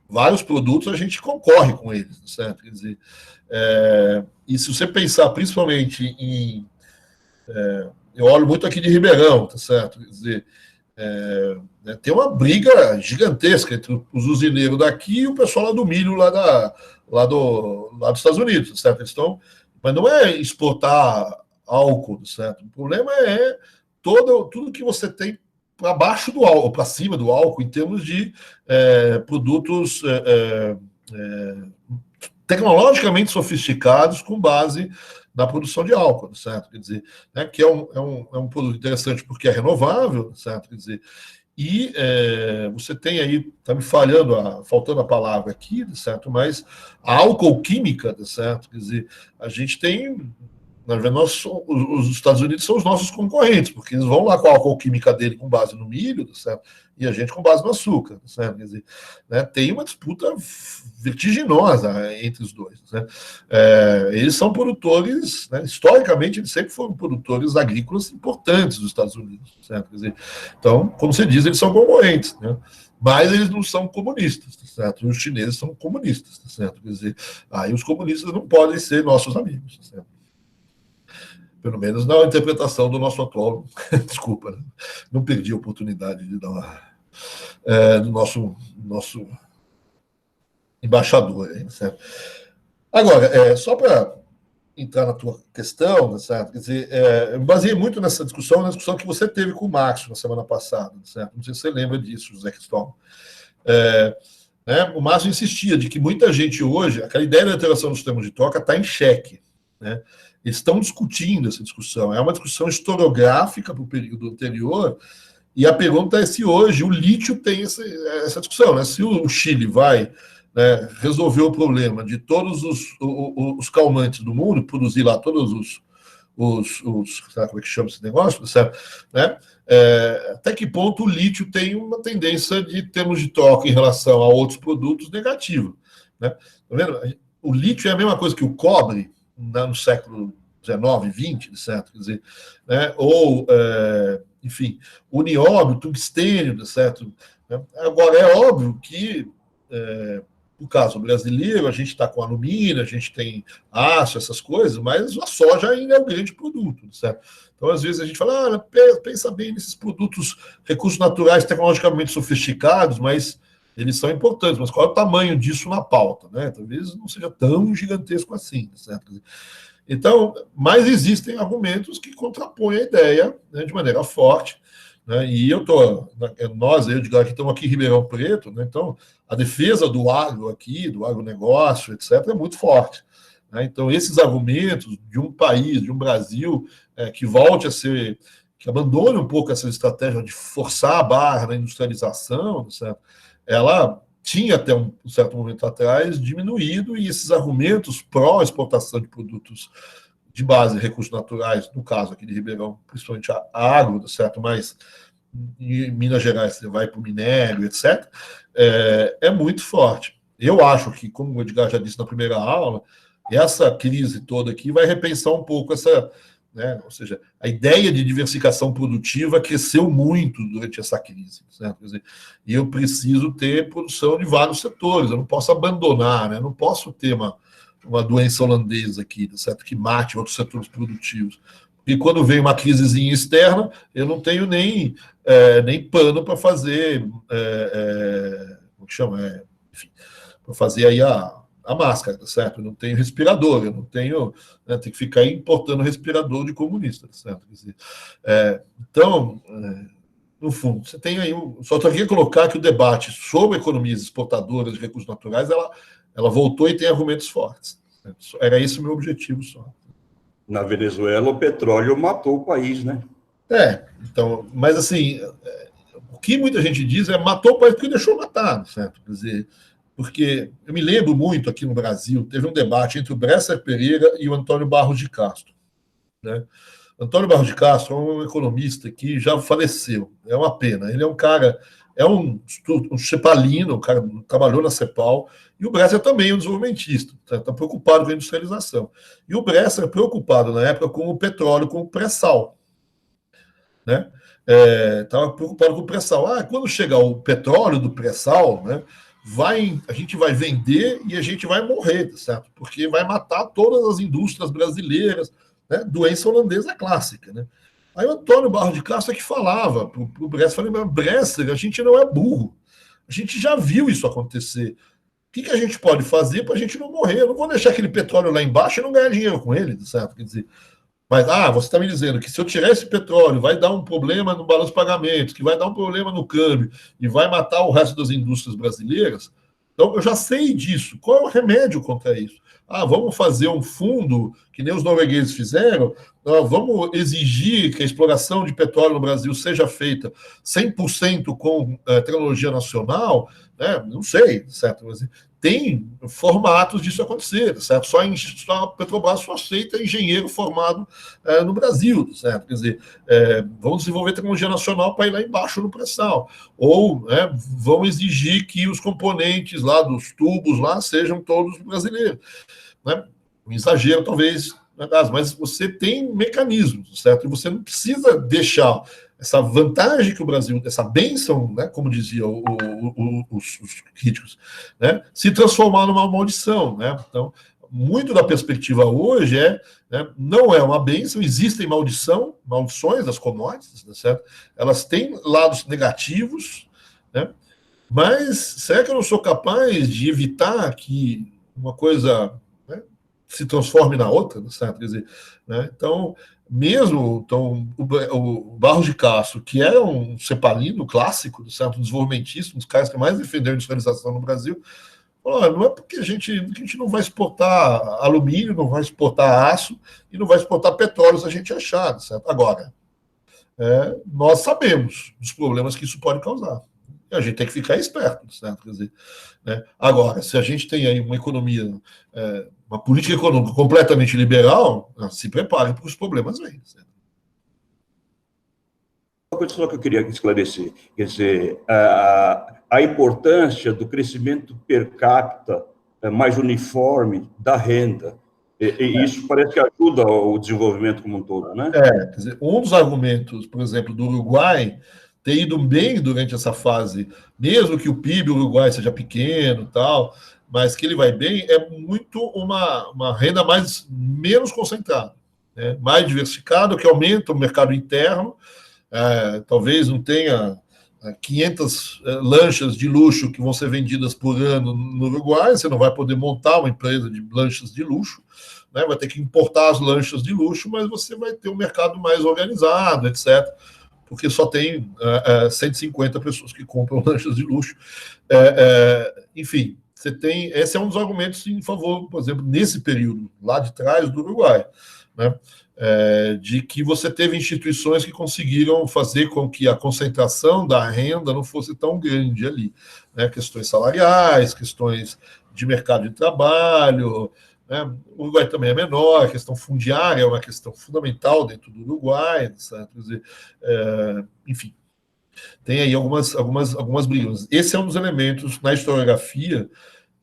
vários produtos a gente concorre com eles, certo? Quer dizer, e se você pensar principalmente em... eu olho muito aqui de Ribeirão, tá certo? Quer dizer, tem uma briga gigantesca entre os usineiros daqui e o pessoal lá do milho, lá dos Estados Unidos, certo? Eles estão... Mas não é exportar álcool, certo? O problema é tudo que você tem para baixo do álcool, para cima do álcool, em termos de produtos tecnologicamente sofisticados com base na produção de álcool, certo? Quer dizer, né, que é um produto interessante porque é renovável, certo? Quer dizer, e você tem aí, está me faltando a palavra aqui, certo? Mas a alcoquímica, certo? Quer dizer, a gente tem, na verdade, os Estados Unidos são os nossos concorrentes, porque eles vão lá com a alcoquímica dele com base no milho, certo? E a gente com base no açúcar, certo? Quer dizer, né, tem uma disputa vertiginosa entre os dois. Né? Eles são produtores, né, historicamente, eles sempre foram produtores agrícolas importantes dos Estados Unidos, certo? Quer dizer, então, como você diz, eles são concorrentes, né? Mas eles não são comunistas, certo? E os chineses são comunistas, certo? Quer dizer, aí os comunistas não podem ser nossos amigos, certo? Pelo menos na interpretação do nosso atual. Desculpa, né? Não perdi a oportunidade de dar do nosso embaixador. Aí, certo? Agora, só para entrar na tua questão, certo? Quer dizer, eu me baseei muito nessa discussão, na discussão que você teve com o Márcio na semana passada, certo? Não sei se você lembra disso, José Cristóvão. Né? O Márcio insistia de que muita gente hoje, aquela ideia da alteração dos termos de troca está em xeque, né? Eles estão discutindo essa discussão. É uma discussão historiográfica para o período anterior, e a pergunta é se hoje o lítio tem essa discussão, né? Se o Chile vai, né, resolver o problema de todos os calmantes do mundo, produzir lá todos sabe como é que chama esse negócio, certo? Né? Até que ponto o lítio tem uma tendência de termos de troca em relação a outros produtos negativo, né? Tá vendo? O lítio é a mesma coisa que o cobre no século XIX, XX, certo? Quer dizer, né? Ou, enfim, o nióbio, o tungstênio, certo? Agora, é óbvio que, no caso brasileiro, a gente está com alumínio, a gente tem aço, essas coisas, mas a soja ainda é um grande produto, certo? Então, às vezes, a gente fala, pensa bem nesses produtos, recursos naturais tecnologicamente sofisticados, mas eles são importantes, mas qual é o tamanho disso na pauta, né? Talvez não seja tão gigantesco assim, certo? Então, mas existem argumentos que contrapõem a ideia, né, de maneira forte, né? E nós, eu digo, estamos aqui em Ribeirão Preto, né? Então, a defesa do agro aqui, do agronegócio, etc., é muito forte, né? Então, esses argumentos de um país, de um Brasil, que volte a ser, que abandone um pouco essa estratégia de forçar a barra na industrialização, certo? Ela tinha até um certo momento atrás diminuído, e esses argumentos pró-exportação de produtos de base, recursos naturais, no caso aqui de Ribeirão, principalmente a agro, certo? Mas em Minas Gerais você vai para o minério, etc., é muito forte. Eu acho que, como o Edgar já disse na primeira aula, essa crise toda aqui vai repensar um pouco essa, né? Ou seja, a ideia de diversificação produtiva cresceu muito durante essa crise, certo? Quer dizer, e eu preciso ter produção de vários setores, eu não posso abandonar, né? Eu não posso ter uma doença holandesa aqui, certo? Que mate outros setores produtivos. E quando vem uma crisezinha externa, eu não tenho nem pano para fazer, como que chama? Enfim, para fazer aí a máscara, certo? Eu não tenho respirador, eu não tenho, né, tem que ficar importando respirador de comunista, certo? Quer dizer, então, no fundo, você tem aí, só queria colocar que o debate sobre economias exportadoras de recursos naturais, ela voltou e tem argumentos fortes. Certo? Era esse o meu objetivo só. Na Venezuela, o petróleo matou o país, né? Então, mas assim, o que muita gente diz matou o país porque deixou matar, certo? Quer dizer, porque eu me lembro muito aqui no Brasil, teve um debate entre o Bresser Pereira e o Antônio Barros de Castro, né? Antônio Barros de Castro é um economista que já faleceu, é uma pena. Ele é um cara, um cepalino, um cara que trabalhou na Cepal, e o Bresser também é um desenvolvimentista, está preocupado com a industrialização. E o Bresser preocupado na época com o petróleo, com o pré-sal, né? Estava preocupado com o pré-sal. Quando chegar o petróleo do pré-sal, né, a gente vai vender e a gente vai morrer, certo? Porque vai matar todas as indústrias brasileiras, né? Doença holandesa clássica, né? Aí o Antônio Barros de Castro que falava para o Bresser, falei, Bresser, a gente não é burro, a gente já viu isso acontecer. O que a gente pode fazer para a gente não morrer? Eu não vou deixar aquele petróleo lá embaixo e não ganhar dinheiro com ele, certo? Quer dizer, Mas, você está me dizendo que se eu tirar esse petróleo, vai dar um problema no balanço de pagamentos, que vai dar um problema no câmbio e vai matar o resto das indústrias brasileiras. Então, eu já sei disso. Qual é o remédio contra isso? Vamos fazer um fundo, que nem os noruegueses fizeram, vamos exigir que a exploração de petróleo no Brasil seja feita 100% com tecnologia nacional, né? Não sei, certo? Mas tem formatos disso acontecer, certo? Só a Petrobras só aceita engenheiro formado no Brasil, certo? Quer dizer, vamos desenvolver tecnologia nacional para ir lá embaixo no pré-sal. Ou vão exigir que os componentes lá dos tubos lá sejam todos brasileiros. Né? Um exagero, talvez, mas você tem mecanismos, certo? E você não precisa deixar essa vantagem que o Brasil, essa bênção, né, como diziam os críticos, né, se transformar numa maldição. Né? Então, muito da perspectiva hoje não é uma bênção, existem maldições das commodities, né, certo? Elas têm lados negativos, né? Mas será que eu não sou capaz de evitar que uma coisa se transforme na outra, certo? Quer dizer, né? Então, mesmo o Barros de Castro, que era um cepalino clássico, certo? Um desenvolvimentista, um dos caras que mais defendeu a industrialização no Brasil, falou, não é porque a gente não vai exportar alumínio, não vai exportar aço e não vai exportar petróleo se a gente achar, certo? Agora, nós sabemos dos problemas que isso pode causar. E a gente tem que ficar esperto, certo? Quer dizer, né? Agora, se a gente tem aí uma economia, uma política econômica completamente liberal, se prepare para os problemas vêm. Certo? Uma coisa só que eu queria esclarecer, quer dizer, a importância do crescimento per capita mais uniforme da renda, e isso parece que ajuda o desenvolvimento como um todo, né? Quer dizer, um dos argumentos, por exemplo, do Uruguai ter ido bem durante essa fase, mesmo que o PIB do Uruguai seja pequeno, tal, mas que ele vai bem, é muito uma renda menos concentrada, né? Mais diversificada, que aumenta o mercado interno. Talvez não tenha 500 lanchas de luxo que vão ser vendidas por ano no Uruguai, você não vai poder montar uma empresa de lanchas de luxo, né? Vai ter que importar as lanchas de luxo, mas você vai ter um mercado mais organizado, etc., porque só tem 150 pessoas que compram lanchas de luxo. Enfim, você tem. Esse é um dos argumentos em favor, por exemplo, nesse período, lá de trás do Uruguai, né? De que você teve instituições que conseguiram fazer com que a concentração da renda não fosse tão grande ali. Né? Questões salariais, questões de mercado de trabalho. Né? O Uruguai também é menor, a questão fundiária é uma questão fundamental dentro do Uruguai, certo? Quer dizer, enfim, tem aí algumas brigas. Esse é um dos elementos na historiografia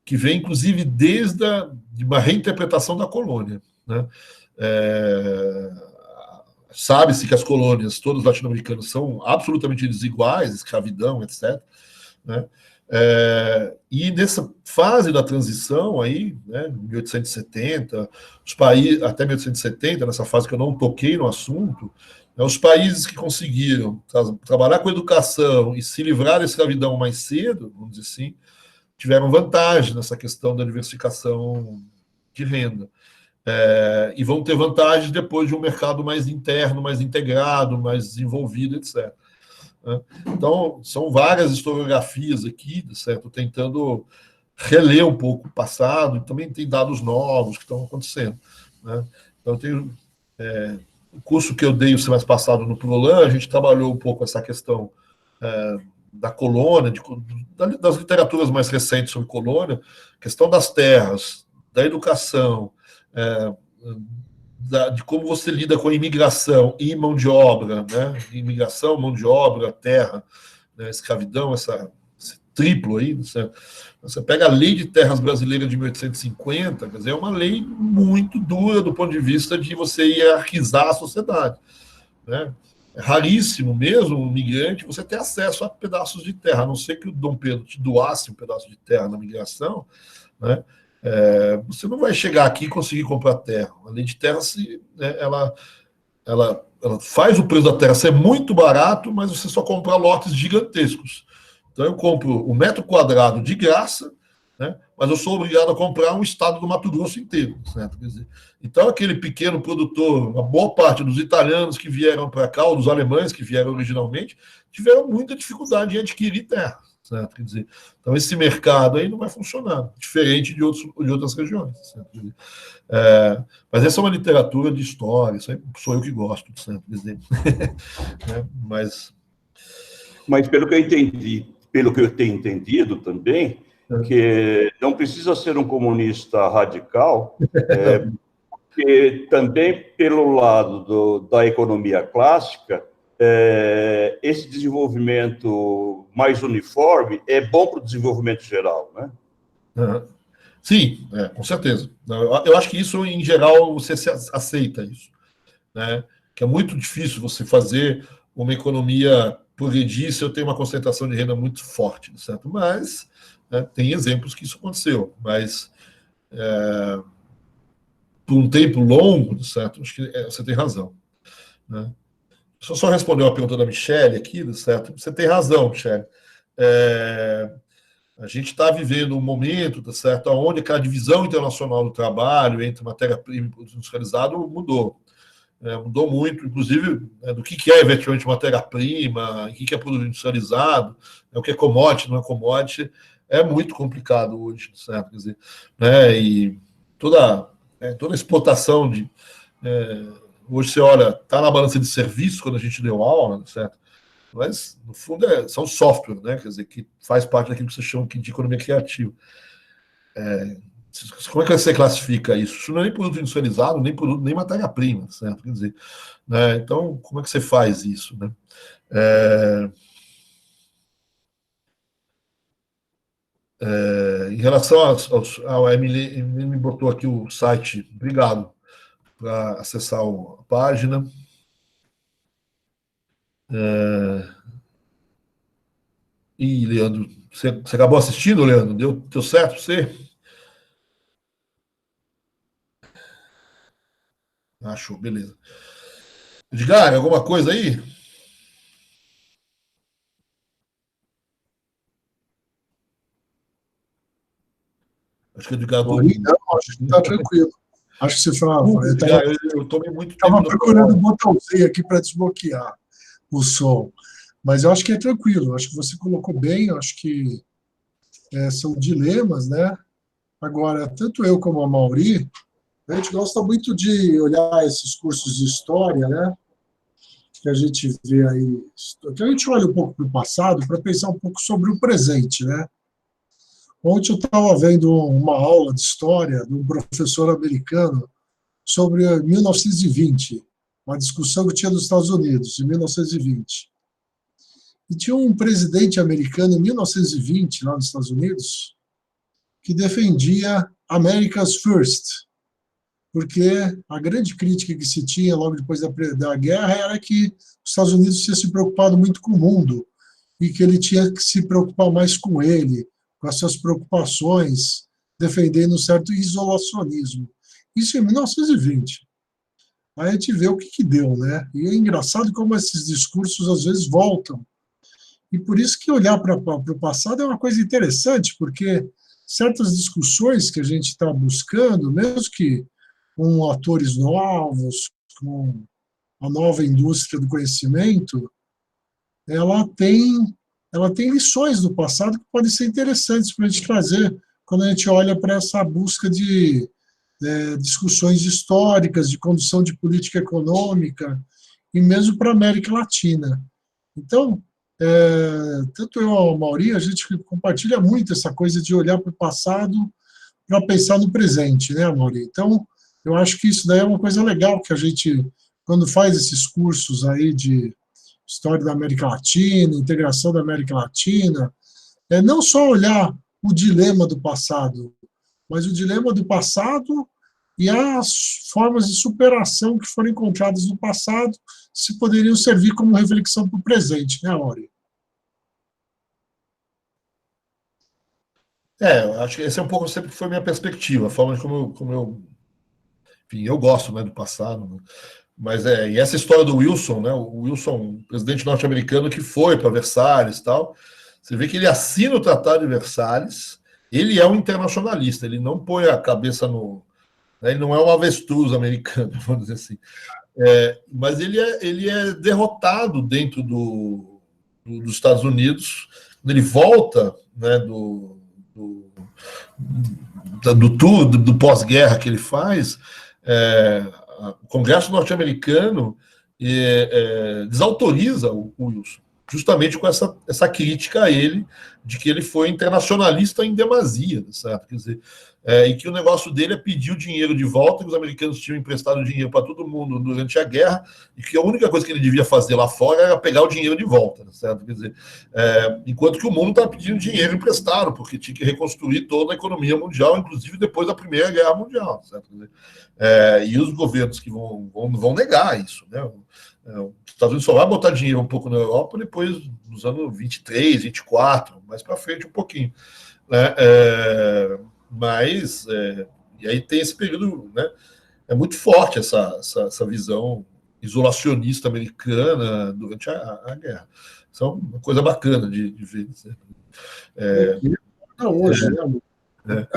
que vem, inclusive, desde uma reinterpretação da colônia. Né? Sabe-se que as colônias, todas latino-americanas, são absolutamente desiguais, escravidão, etc., né? E nessa fase da transição aí, né, 1870, os países, até 1870, nessa fase que eu não toquei no assunto, né, os países que conseguiram trabalhar com educação e se livrar da escravidão mais cedo, vamos dizer assim, tiveram vantagem nessa questão da diversificação de renda. E vão ter vantagens depois de um mercado mais interno, mais integrado, mais desenvolvido, etc. Então, são várias historiografias aqui, certo? Tentando reler um pouco o passado, e também tem dados novos que estão acontecendo. Né? Então, tenho o curso que eu dei o semestre passado no Prolan, a gente trabalhou um pouco essa questão da colônia, das literaturas mais recentes sobre colônia, questão das terras, da educação, de como você lida com a imigração e mão de obra, né? Imigração, mão de obra, terra, né? Escravidão, esse triplo aí. Você pega a Lei de Terras Brasileira de 1850, quer dizer, é uma lei muito dura do ponto de vista de você hierarquizar a sociedade. Né? É raríssimo mesmo, um migrante, você ter acesso a pedaços de terra, a não ser que o Dom Pedro te doasse um pedaço de terra na migração, né? Você não vai chegar aqui e conseguir comprar terra. A lei de terra, ela faz o preço da terra ser muito barato, mas você só compra lotes gigantescos. Então, eu compro um metro quadrado de graça né? Mas eu sou obrigado a comprar um estado do Mato Grosso inteiro, certo? Quer dizer, então, aquele pequeno produtor, uma boa parte dos italianos que vieram para cá, ou dos alemães que vieram originalmente, tiveram muita dificuldade em adquirir terra, certo? Quer dizer, então, esse mercado aí não vai funcionar, diferente de outras regiões, certo? Quer dizer, mas essa é uma literatura de história, isso aí sou eu que gosto, certo? Quer dizer, né? Mas pelo que eu entendi, pelo que eu tenho entendido também, que não precisa ser um comunista radical, porque também pelo lado da economia clássica, esse desenvolvimento mais uniforme é bom para o desenvolvimento geral, né? Sim, com certeza. Eu acho que isso, em geral, você aceita isso, né? Que é muito difícil você fazer uma economia progredir se eu tenho uma concentração de renda muito forte, certo? Mas tem exemplos que isso aconteceu, mas por um tempo longo, certo? Acho que você tem razão, né? Deixa eu só responder uma pergunta da Michelle aqui, certo? Você tem razão, Michelle. A gente está vivendo um momento, tá certo, onde aquela divisão internacional do trabalho entre matéria-prima e produto industrializado mudou. Mudou muito, inclusive, do que é efetivamente matéria-prima, o que é produto industrializado, o que é commodity, não é commodity, é muito complicado hoje, certo? Quer dizer, né, e toda exportação de... hoje você olha, está na balança de serviço, quando a gente deu aula, certo? Mas, no fundo, são software, né? Quer dizer, que faz parte daquilo que você chama de economia criativa. Como é que você classifica isso? Isso não é nem produto industrializado, nem matéria-prima, certo? Quer dizer, né? Então, como é que você faz isso, né? Em relação ao Emily me botou aqui o site, obrigado, para acessar a página. E, Leandro, você acabou assistindo, Leandro? Deu certo para você? Achou, beleza. Edgar, alguma coisa aí? Acho que o Edgar dormiu. Não, acho que está tranquilo. Acho que você falava. Eu tomei muito tempo. Estava procurando o botãozinho aqui para desbloquear o som. Mas eu acho que é tranquilo. Acho que você colocou bem. Acho que são dilemas, né? Agora, tanto eu como a Mauri, a gente gosta muito de olhar esses cursos de história, né? Que a gente vê aí, que a gente olha um pouco para o passado para pensar um pouco sobre o presente, né? Ontem eu estava vendo uma aula de história de um professor americano sobre 1920, uma discussão que tinha nos Estados Unidos, em 1920. E tinha um presidente americano em 1920, lá nos Estados Unidos, que defendia America's First, porque a grande crítica que se tinha logo depois da guerra era que os Estados Unidos tinha se preocupado muito com o mundo e que ele tinha que se preocupar mais com ele, com as suas preocupações, defendendo um certo isolacionismo. Isso em 1920. Aí a gente vê o que deu, né? E é engraçado como esses discursos às vezes voltam. E por isso que olhar para o passado é uma coisa interessante, porque certas discussões que a gente está buscando, mesmo que com atores novos, com a nova indústria do conhecimento, ela tem lições do passado que podem ser interessantes para a gente trazer quando a gente olha para essa busca de discussões históricas, de condução de política econômica, e mesmo para a América Latina. Então, tanto eu e a Mauri, a gente compartilha muito essa coisa de olhar para o passado para pensar no presente, né, Mauri? Então, eu acho que isso daí é uma coisa legal que a gente, quando faz esses cursos aí de história da América Latina, integração da América Latina, não só olhar o dilema do passado, mas o dilema do passado e as formas de superação que foram encontradas no passado se poderiam servir como reflexão para o presente, né, Mauri? Acho que esse é um pouco sempre que foi a minha perspectiva, a forma de como eu... Enfim, eu gosto, né, do passado, né? Mas e essa história do Wilson, né? O Wilson, presidente norte-americano que foi para Versalhes e tal, você vê que ele assina o Tratado de Versalhes ele é um internacionalista, ele não põe a cabeça no... Ele não é um avestruz americano, vamos dizer assim. Mas ele é derrotado dentro dos Estados Unidos. Quando ele volta, né, do tour, do pós-guerra que ele faz, o Congresso norte-americano desautoriza o Wilson, justamente com essa crítica a ele, de que ele foi internacionalista em demasia, certo? Quer dizer, e que o negócio dele é pedir o dinheiro de volta, que os americanos tinham emprestado dinheiro para todo mundo durante a guerra, e que a única coisa que ele devia fazer lá fora era pegar o dinheiro de volta, certo? Quer dizer, enquanto que o mundo estava pedindo dinheiro emprestado, porque tinha que reconstruir toda a economia mundial, inclusive depois da Primeira Guerra Mundial, certo? Quer dizer, e os governos que vão negar isso, né? Os Estados Unidos só vai botar dinheiro um pouco na Europa depois, nos anos 23, 24, mais para frente um pouquinho, né? E aí tem esse período, né? É muito forte essa visão isolacionista americana durante a guerra. Isso é uma coisa bacana de ver. Hoje, né?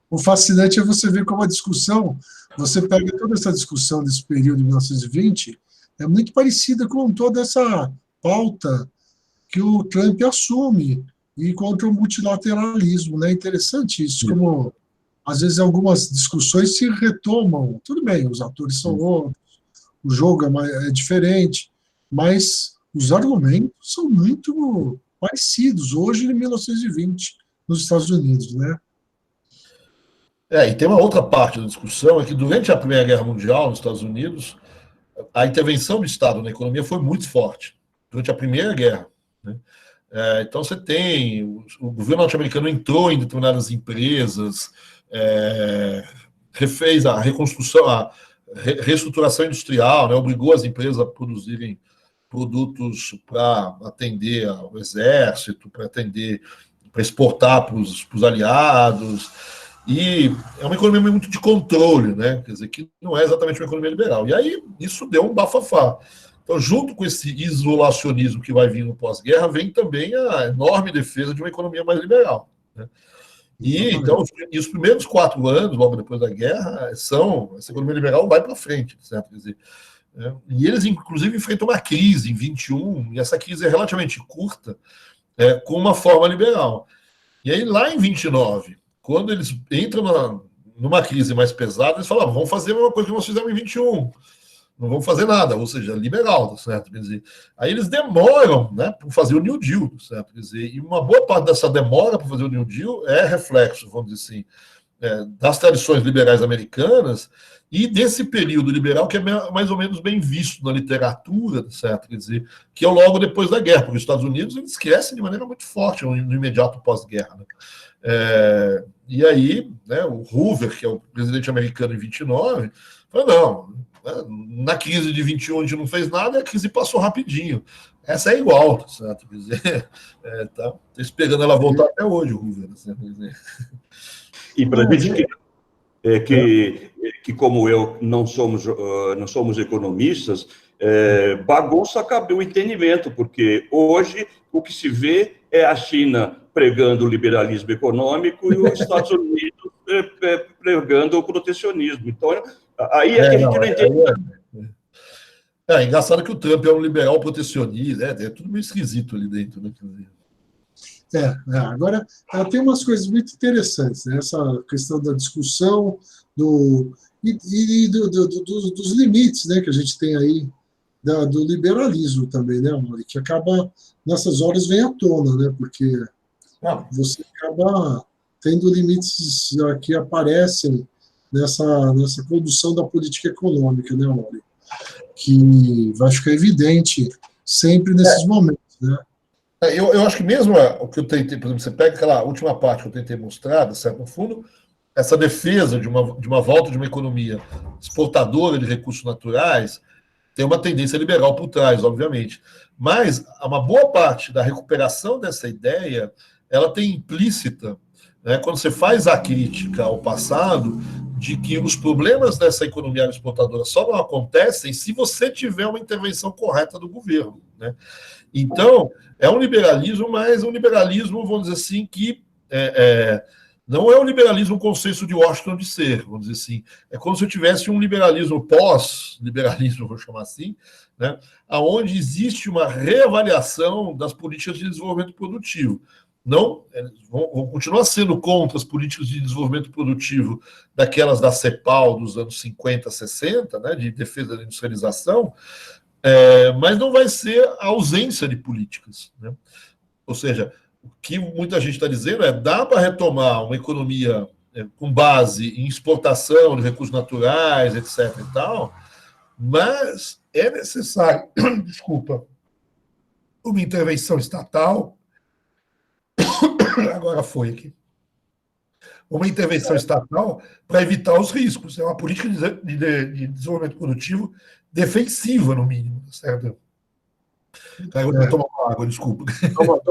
O fascinante é você ver como a discussão, você pega toda essa discussão desse período de 1920, é muito parecida com toda essa pauta que o Trump assume e contra o multilateralismo, né? Interessante isso, como às vezes algumas discussões se retomam. Tudo bem, os atores são outros, o jogo é diferente, mas os argumentos são muito parecidos hoje em 1920 nos Estados Unidos, né? E tem uma outra parte da discussão, é que durante a Primeira Guerra Mundial nos Estados Unidos, a intervenção do Estado na economia foi muito forte, durante a Primeira Guerra, né? Então você tem, o governo norte-americano entrou em determinadas empresas, refez a reconstrução, a reestruturação industrial, né, obrigou as empresas a produzirem produtos para atender ao exército, para exportar para os aliados, e é uma economia muito de controle, né? Quer dizer, que não é exatamente uma economia liberal. E aí isso deu um bafafá. Então, junto com esse isolacionismo que vai vir no pós-guerra, vem também a enorme defesa de uma economia mais liberal, né? E então, os primeiros 4 anos, logo depois da guerra, essa economia liberal vai para frente, certo? Quer dizer, e eles, inclusive, enfrentam uma crise em 21, e essa crise é relativamente curta, com uma forma liberal. E aí, lá em 29, quando eles entram numa crise mais pesada, eles falam, vamos fazer a mesma coisa que nós fizemos em 21. Não vão fazer nada, ou seja, liberal, certo? Quer dizer, aí eles demoram, né, para fazer o New Deal, certo? Quer dizer, e uma boa parte dessa demora para fazer o New Deal é reflexo, vamos dizer assim, das tradições liberais americanas e desse período liberal que é mais ou menos bem visto na literatura, certo? Quer dizer, que é logo depois da guerra, porque os Estados Unidos eles crescem de maneira muito forte no imediato pós-guerra, né? E aí, né, o Hoover, que é o presidente americano em 29, falou, não, na crise de 21 a gente não fez nada e a crise passou rapidinho. Essa é igual, certo? Quer dizer, tá esperando ela voltar até hoje, o Hoover. Certo? E para a gente que como eu não somos economistas, bagunça cabe o entendimento, porque hoje o que se vê é a China pregando o liberalismo econômico e os Estados Unidos pregando o protecionismo. Então, aí é que a gente não entende. É engraçado que o Trump é um liberal protecionista, é tudo meio esquisito ali dentro, né? Agora, tem umas coisas muito interessantes, né? Essa questão da discussão dos limites, né, que a gente tem aí do liberalismo também, né, Maury, que acaba, nessas horas, vem à tona, né, porque você acaba tendo limites que aparecem nessa condução da política econômica, né, Maury, que vai ficar evidente sempre nesses momentos, né? Eu acho que mesmo o que eu tentei, por exemplo, você pega aquela última parte que eu tentei mostrar, certo? No fundo, essa defesa de uma volta de uma economia exportadora de recursos naturais tem uma tendência liberal por trás, obviamente. Mas uma boa parte da recuperação dessa ideia, ela tem implícita, né, quando você faz a crítica ao passado, de que os problemas dessa economia agroexportadora só não acontecem se você tiver uma intervenção correta do governo, né? Então, é um liberalismo, mas um liberalismo, vamos dizer assim, que não é o liberalismo consenso de Washington de ser, vamos dizer assim. É como se eu tivesse um liberalismo pós-liberalismo, vou chamar assim, né, onde existe uma reavaliação das políticas de desenvolvimento produtivo. Não, vão continuar sendo contra as políticas de desenvolvimento produtivo daquelas da CEPAL dos anos 50, 60, né, de defesa da industrialização, mas não vai ser a ausência de políticas, né? Ou seja, o que muita gente está dizendo dá para retomar uma economia com base em exportação de recursos naturais, etc. e tal, mas é necessário, desculpa, uma intervenção estatal, agora foi aqui, uma intervenção estatal para evitar os riscos. É uma política de desenvolvimento produtivo defensiva, no mínimo, certo? Eu tomo água, desculpa. Toma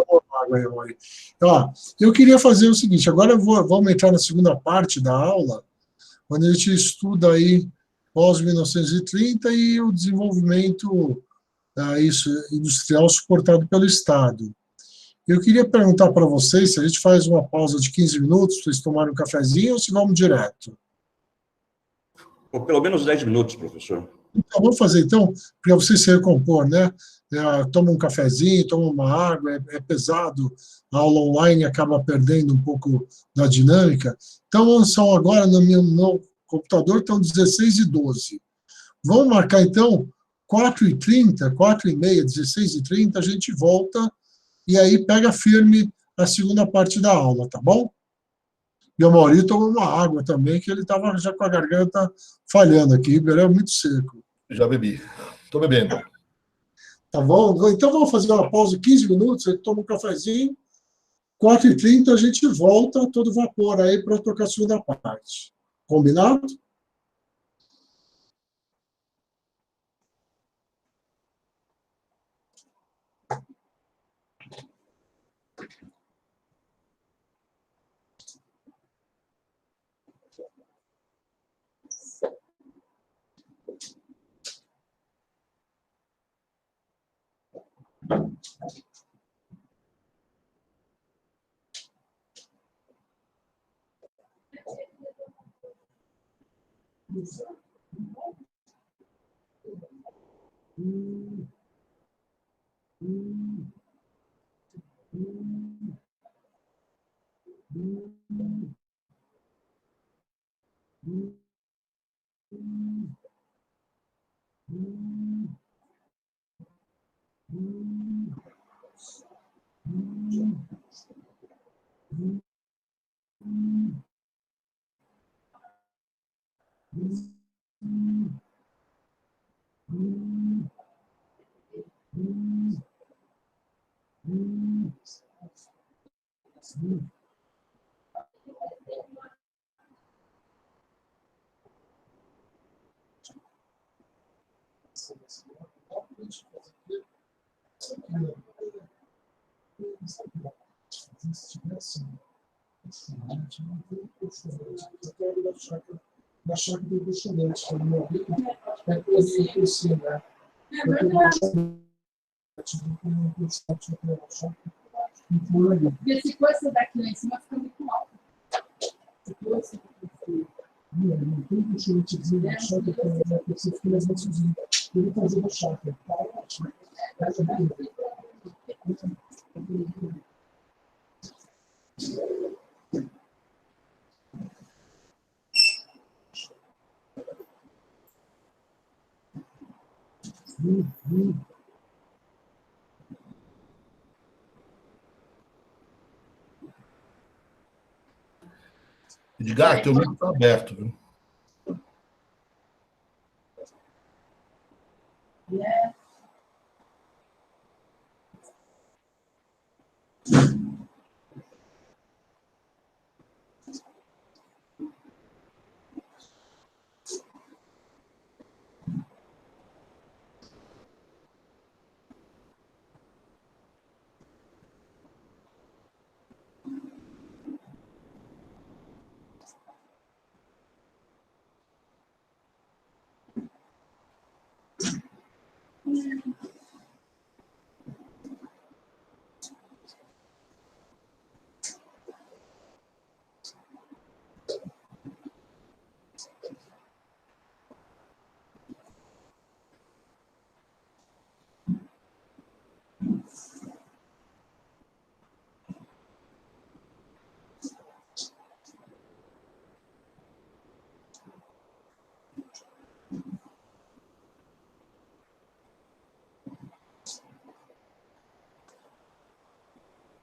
água aí, Roy. Ó, eu queria fazer o seguinte, agora vamos entrar na segunda parte da aula, onde a gente estuda aí pós-1930 e o desenvolvimento isso, industrial suportado pelo Estado. Eu queria perguntar para vocês se a gente faz uma pausa de 15 minutos para vocês tomarem um cafezinho ou se vamos direto. Ou pelo menos 10 minutos, professor. Então, vamos fazer, então, para você se recompor, né? Toma um cafezinho, toma uma água, é pesado, a aula online acaba perdendo um pouco da dinâmica. Então, são agora, no meu computador, estão 16h12. Vamos marcar, então, 4h30, 4h30, 16h30, a gente volta e aí pega firme a segunda parte da aula, tá bom? E o Maurício tomou uma água também, que ele estava já com a garganta falhando aqui, Ribeirão é muito seco. Já bebi. Estou bebendo. Tá bom? Então vamos fazer uma pausa de 15 minutos, a gente toma um cafezinho, 4h30 a gente volta a todo vapor aí para tocar a segunda parte. Combinado? Da chácara do Buchanete, que é uma coisa que eu sei, né? Porque se for essa daqui lá em cima, fica muito alto. Não tem buchanatezinho da chácara, que você fica mais sozinho. Eu vou fazer da chácara. Edgar, teu mic está aberto, viu?